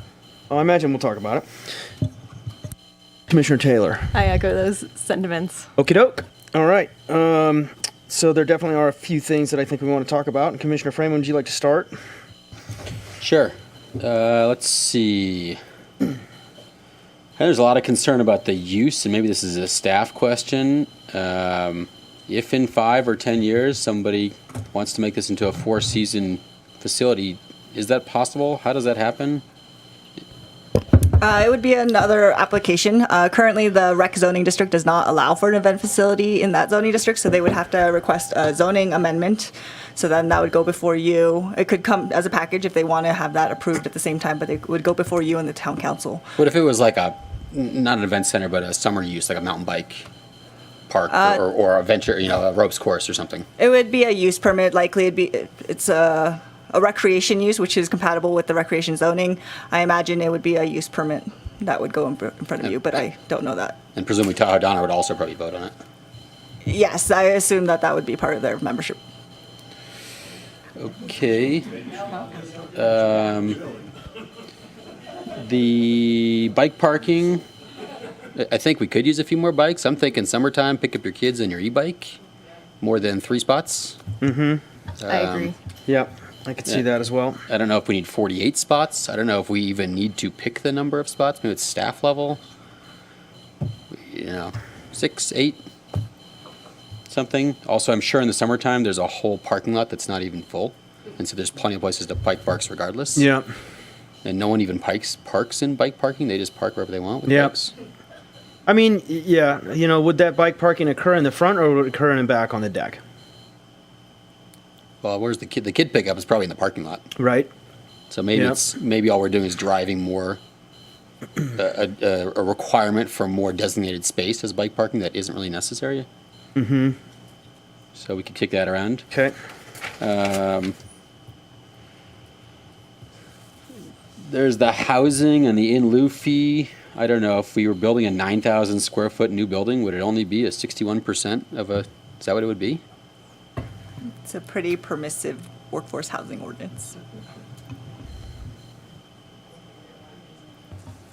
I imagine we'll talk about it. Commissioner Taylor. I echo those sentiments. Okie doke. All right. So there definitely are a few things that I think we want to talk about. And Commissioner Freeman, would you like to start? Sure. Let's see. There's a lot of concern about the use, and maybe this is a staff question. If in 5 or 10 years somebody wants to make this into a 4-season facility, is that possible? How does that happen? It would be another application. Currently, the rec zoning district does not allow for an event facility in that zoning district, so they would have to request a zoning amendment. So then that would go before you. It could come as a package if they want to have that approved at the same time, but it would go before you and the town council. What if it was like not an event center, but a summer use, like a mountain bike park or a venture, a ropes course or something? It would be a use permit. Likely, it's a recreation use, which is compatible with the recreation zoning. I imagine it would be a use permit that would go in front of you, but I don't know that. And presumably Tahoe Donner would also probably vote on it. Yes, I assume that would be part of their membership. Okay. The bike parking, I think we could use a few more bikes. I'm thinking summertime, pick up your kids and your e-bike. More than 3 spots. Mm-hmm. I agree. Yep. I could see that as well. I don't know if we need 48 spots. I don't know if we even need to pick the number of spots. Maybe it's staff level. 6, 8, something. Also, I'm sure in the summertime there's a whole parking lot that's not even full. And so there's plenty of places to bike parks regardless. Yeah. And no one even parks in bike parking. They just park wherever they want with bikes. I mean, yeah, would that bike parking occur in the front or would it occur in the back on the deck? Well, where's the kid? The kid pickup is probably in the parking lot. Right. So maybe all we're doing is driving more, a requirement for more designated space as bike parking that isn't really necessary. Mm-hmm. So we could kick that around. Okay. There's the housing and the in lieu fee. I don't know if we were building a 9,000 square foot new building, would it only be a 61% of a? Is that what it would be? It's a pretty permissive workforce housing ordinance.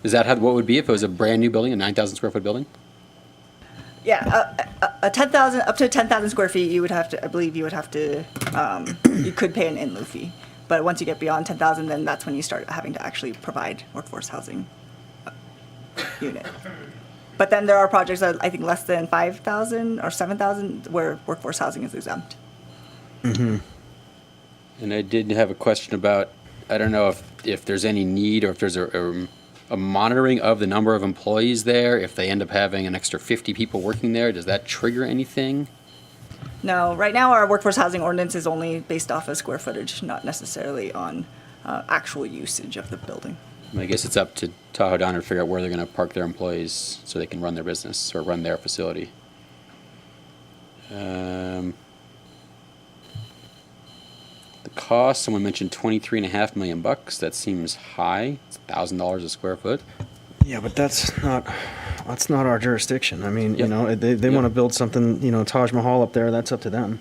Is that what it would be if it was a brand new building, a 9,000 square foot building? Yeah, a 10,000 up to 10,000 square feet, you would have to. I believe you would have to. You could pay an in lieu fee, but once you get beyond 10,000, then that's when you start having to actually provide workforce housing unit. But then there are projects that I think less than 5,000 or 7,000 where workforce housing is exempt. And I did have a question about, I don't know if there's any need or if there's a monitoring of the number of employees there. If they end up having an extra 50 people working there, does that trigger anything? No, right now our workforce housing ordinance is only based off of square footage, not necessarily on actual usage of the building. I guess it's up to Tahoe Donner to figure out where they're going to park their employees so they can run their business or run their facility. The cost, someone mentioned $23.5 million. That seems high. It's $1,000 a square foot. Yeah, but that's not our jurisdiction. I mean, Yep. They want to build something, Taj Mahal up there. That's up to them.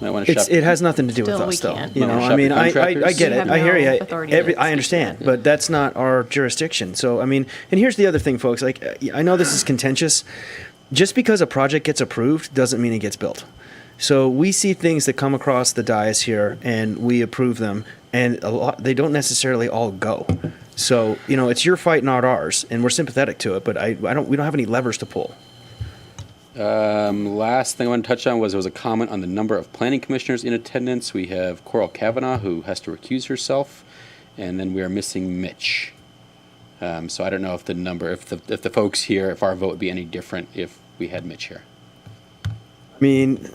Might want to shop. It has nothing to do Still, with we us, though. can't. You know, Shop I mean, your I contractors? get We it. have I hear no you. authority to I speak understand, to it. but that's not our jurisdiction. So, I mean, and here's the other thing, folks. Like, I know this is contentious. Just because a project gets approved doesn't mean it gets built. So we see things that come across the dais here, and we approve them, and they don't necessarily all go. So, it's your fight, not ours, and we're sympathetic to it. But we don't have any levers to pull. Last thing I want to touch on was there was a comment on the number of planning commissioners in attendance. We have Coral Kavanaugh, who has to recuse herself, and then we are missing Mitch. So I don't know if the number, if the folks here, if our vote would be any different if we had Mitch here. I mean,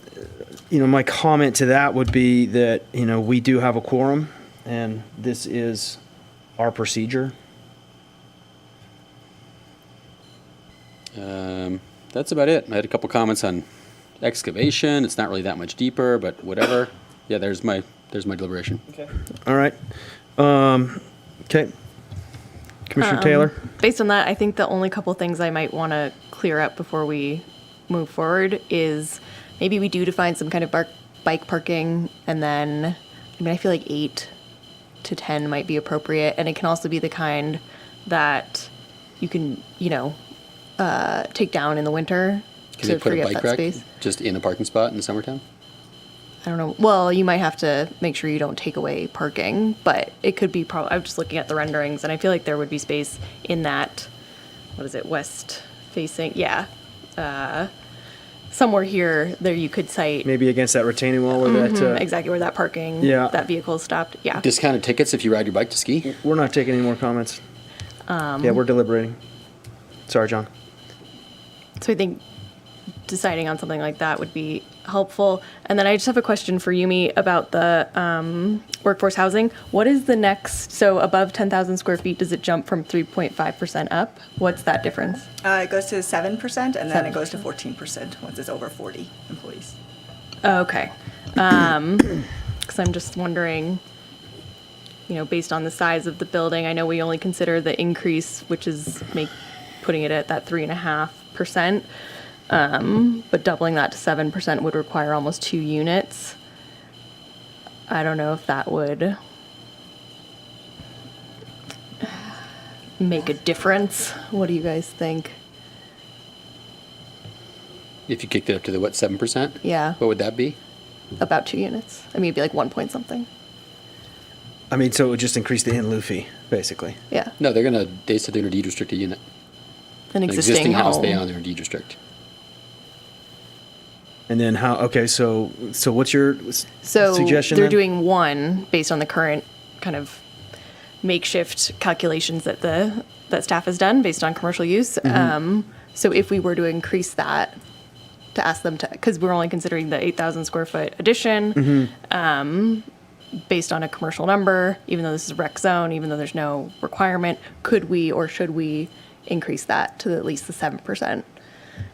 my comment to that would be that, we do have a quorum, and this is our procedure. That's about it. I had a couple comments on excavation. It's not really that much deeper, but whatever. Yeah, there's my deliberation. Okay. All right. Okay. Commissioner Taylor? Based on that, I think the only couple things I might want to clear up before we move forward is maybe we do define some kind of bike parking, and then, I feel like 8 to 10 might be appropriate, and it can also be the kind that you can, take down in the winter Can you to put free a up bike that rack space. just in a parking spot in the summertime? I don't know. Well, you might have to make sure you don't take away parking, but it could be I'm just looking at the renderings, and I feel like there would be space in that, west facing? Yeah. Somewhere here, there you could cite. Maybe against that retaining wall where that... exactly where that parking, Yeah. that vehicle is stopped. Yeah. Discounted tickets if you ride your bike to ski? We're not taking any more comments. Yeah, we're deliberating. Sorry, John. So I think deciding on something like that would be helpful. And then I just have a question for Yumi about the workforce housing. What is the next, so above 10,000 square feet, does it jump from 3.5% up? What's that difference? It goes to 7%, and then it goes to 14% once it's over 40 employees. Okay. Because I'm just wondering, based on the size of the building, I know we only consider the increase, which is putting it at that 3.5%. But doubling that to 7% would require almost 2 units. I don't know if that would make a difference. What do you guys think? If you kicked it up to the, 7%? Yeah. What would that be? About 2 units. It'd be like 1 point something. I mean, so it would just increase the in lieu fee, basically. Yeah. No, they said they're going to deed restrict a unit. An existing house home. they own, they're going to deed restrict. And then so what's your suggestion they're then? doing 1 based on the current kind of makeshift calculations that staff has done based on commercial use. So if we were to increase that, to ask them to, because we're only considering the 8,000 square foot addition, based on a commercial number, even though this is rec zone, even though there's no requirement, could we or should we increase that to at least the 7%,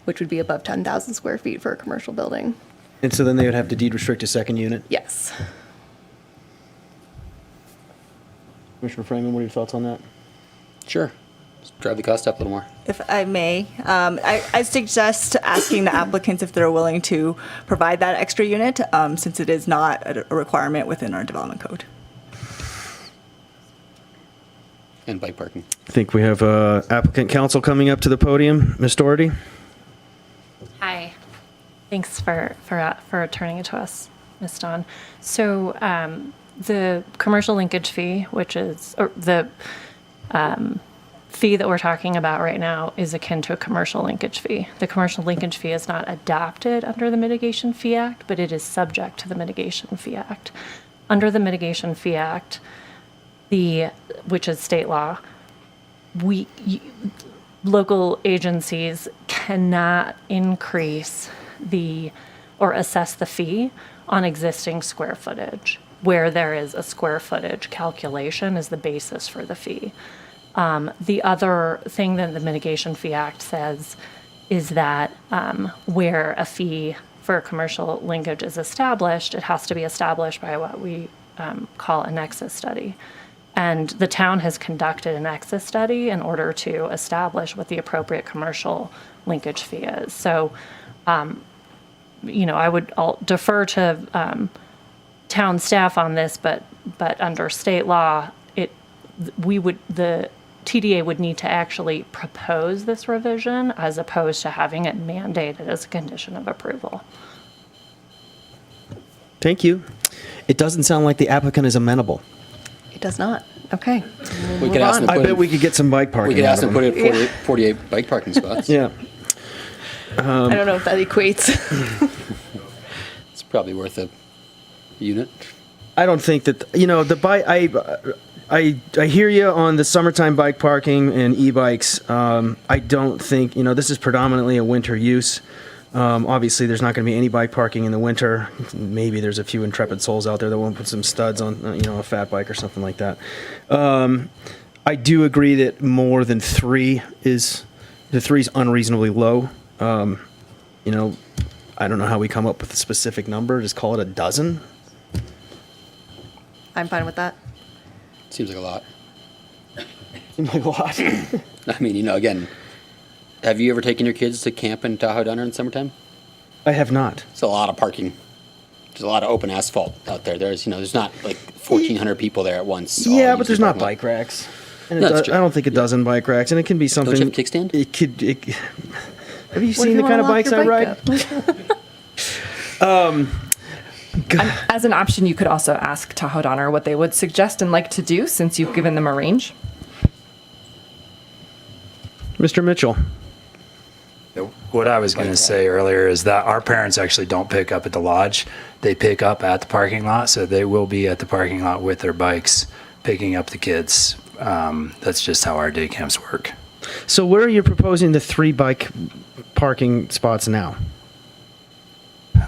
which would be above 10,000 square feet for a commercial building? And so then they would have to deed restrict a second unit? Yes. Commissioner Freeman, what are your thoughts on that? Sure. Just drive the cost up a little more. If I may, I suggest asking the applicants if they're willing to provide that extra unit, since it is not a requirement within our development code. And bike parking. I think we have applicant counsel coming up to the podium. Ms. Doherty? Hi. Thanks for turning it to us, Ms. Dawn. So the commercial linkage fee, which is, or the fee that we're talking about right now is akin to a commercial linkage fee. The commercial linkage fee is not adopted under the Mitigation Fee Act, but it is subject to the Mitigation Fee Act. Under the Mitigation Fee Act, which is state law, local agencies cannot increase or assess the fee on existing square footage, where there is a square footage calculation is the basis for the fee. The other thing that the Mitigation Fee Act says is that where a fee for a commercial linkage is established, it has to be established by what we call a nexus study. And the town has conducted a nexus study in order to establish what the appropriate commercial linkage fee is. So, I'll defer to town staff on this, but under state law, the TDA would need to actually propose this revision as opposed to having it mandated as a condition of approval. Thank you. It doesn't sound like the applicant is amenable. It does not. Okay. We could ask them to I put bet in- we could get some bike parking. We could out ask of them to put them. in 48 bike parking spots. Yeah. I don't know if that equates. It's probably worth a unit. I don't think that the bike. I hear you on the summertime bike parking and e-bikes. I don't think this is predominantly a winter use. Obviously, there's not going to be any bike parking in the winter. Maybe there's a few intrepid souls out there that won't put some studs on a fat bike or something like that. I do agree that more than 3 is unreasonably low. I don't know how we come up with a specific number. Just call it a dozen. I'm fine with that. Seems like a lot. Seems like a lot. I mean, again, have you ever taken your kids to camp in Tahoe Down there in summertime? I have not. It's a lot of parking. There's a lot of open asphalt out there. There's not like 1,400 people there at once. all Yeah, but using there's not parking lot. bike racks. And No, that's true. I don't think a dozen bike racks, and it can be something. Don't you have a kickstand? It could. Have you What seen if the you kind of wanna lock bikes your I bike ride? As an option, you could also ask Tahoe Donner what they would suggest and like to do, since you've given them a range. Mr. Mitchell. What I was going to say earlier is that our parents actually don't pick up at the lodge. They pick up at the parking lot, so they will be at the parking lot with their bikes, picking up the kids. That's just how our day camps work. So where are you proposing the 3 bike parking spots now?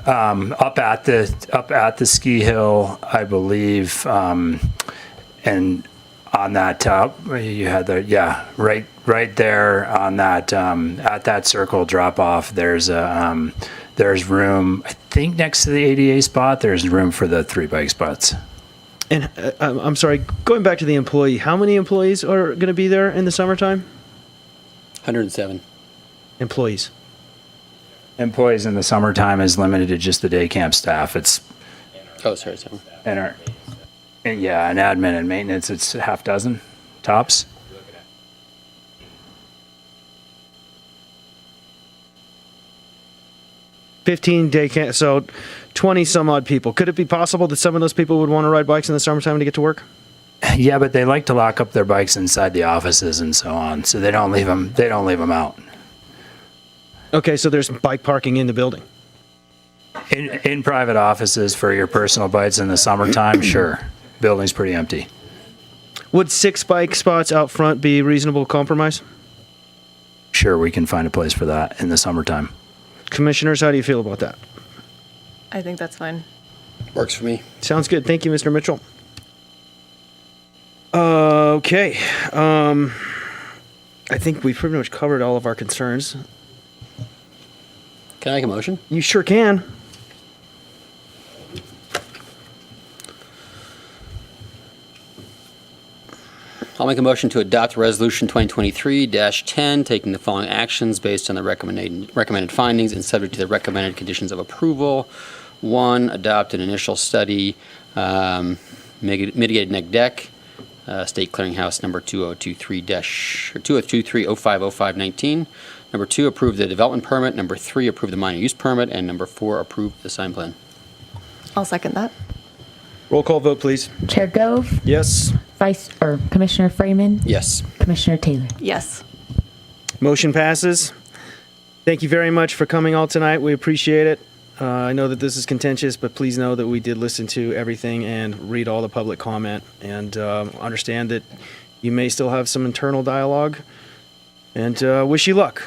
Up at the ski hill, I believe, and on that top, you had right there on that at that circle drop off. There's room. I think next to the ADA spot, there's room for the 3 bike spots. And I'm sorry, going back to the employee, how many employees are going to be there in the summertime? 107. Employees. Employees in the summertime is limited to just the day camp staff. It's sorry. and admin and maintenance. It's half dozen tops. Day camp, so 20 some odd people. Could it be possible that some of those people would want to ride bikes in the summertime to get to work? Yeah, but they like to lock up their bikes inside the offices and so on, so they don't leave them. They don't leave them out. Okay, so there's bike parking in the building. In private offices for your personal bikes in the summertime, sure. Building's pretty empty. Would 6 bike spots out front be reasonable compromise? Sure, we can find a place for that in the summertime. Commissioners, how do you feel about that? I think that's fine. Works for me. Sounds good. Thank you, Mr. Mitchell. Okay. I think we've pretty much covered all of our concerns. Can I make a motion? You sure can. I'll make a motion to adopt Resolution 2023-10, taking the following actions based on the recommended findings and subject to the recommended conditions of approval. 1, adopt an initial study, mitigated neck deck, State Clearinghouse number 2023-050519. Number 2, approve the development permit. Number 3, approve the minor use permit. And number 4, approve the sign plan. I'll second that. Roll call vote, please. Chair Gove, Yes. Commissioner Freeman? Yes. Commissioner Taylor? Yes. Motion passes. Thank you very much for coming all tonight. We appreciate it. I know that this is contentious, but please know that we did listen to everything and read all the public comment, and understand that you may still have some internal dialogue, and wish you luck.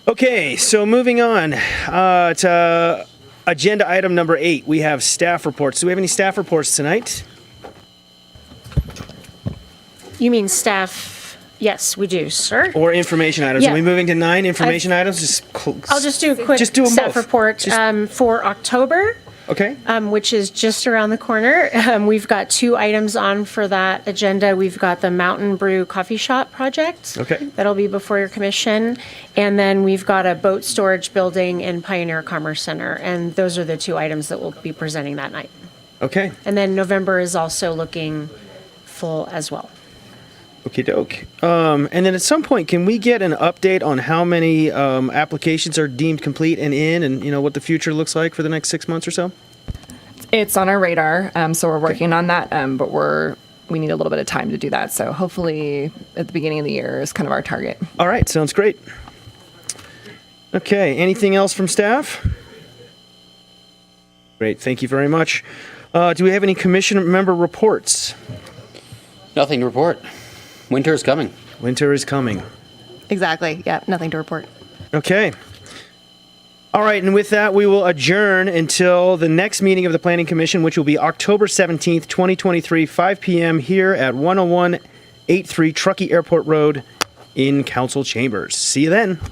Okay, so moving on to agenda item number 8. We have staff reports. Do we have any staff reports tonight? You mean staff? Yes, we do, sir. Or information items? Yeah. Are we moving to 9 information items? I'll just do a quick Just do 'em staff both. report for October. Okay. Which is just around the corner. We've got 2 items on for that agenda. We've got the Mountain Brew Coffee Shop project. Okay. That'll be before your commission. And then we've got a boat storage building in Pioneer Commerce Center. And those are the 2 items that we'll be presenting that night. Okay. And then November is also looking full as well. Okie doke. And then at some point, can we get an update on how many applications are deemed complete and in, and what the future looks like for the next 6 months or so? It's on our radar, so we're working on that, but we need a little bit of time to do that. So hopefully at the beginning of the year is kind of our target. All right, sounds great. Okay, anything else from staff? Great, thank you very much. Do we have any commission member reports? Nothing to report. Winter is coming. Winter is coming. Exactly. Yeah, nothing to report. Okay. All right, and with that, we will adjourn until the next meeting of the Planning Commission, which will be October 17th, 2023, 5 p.m. here at 10183 Truckee Airport Road in Council Chambers. See you then.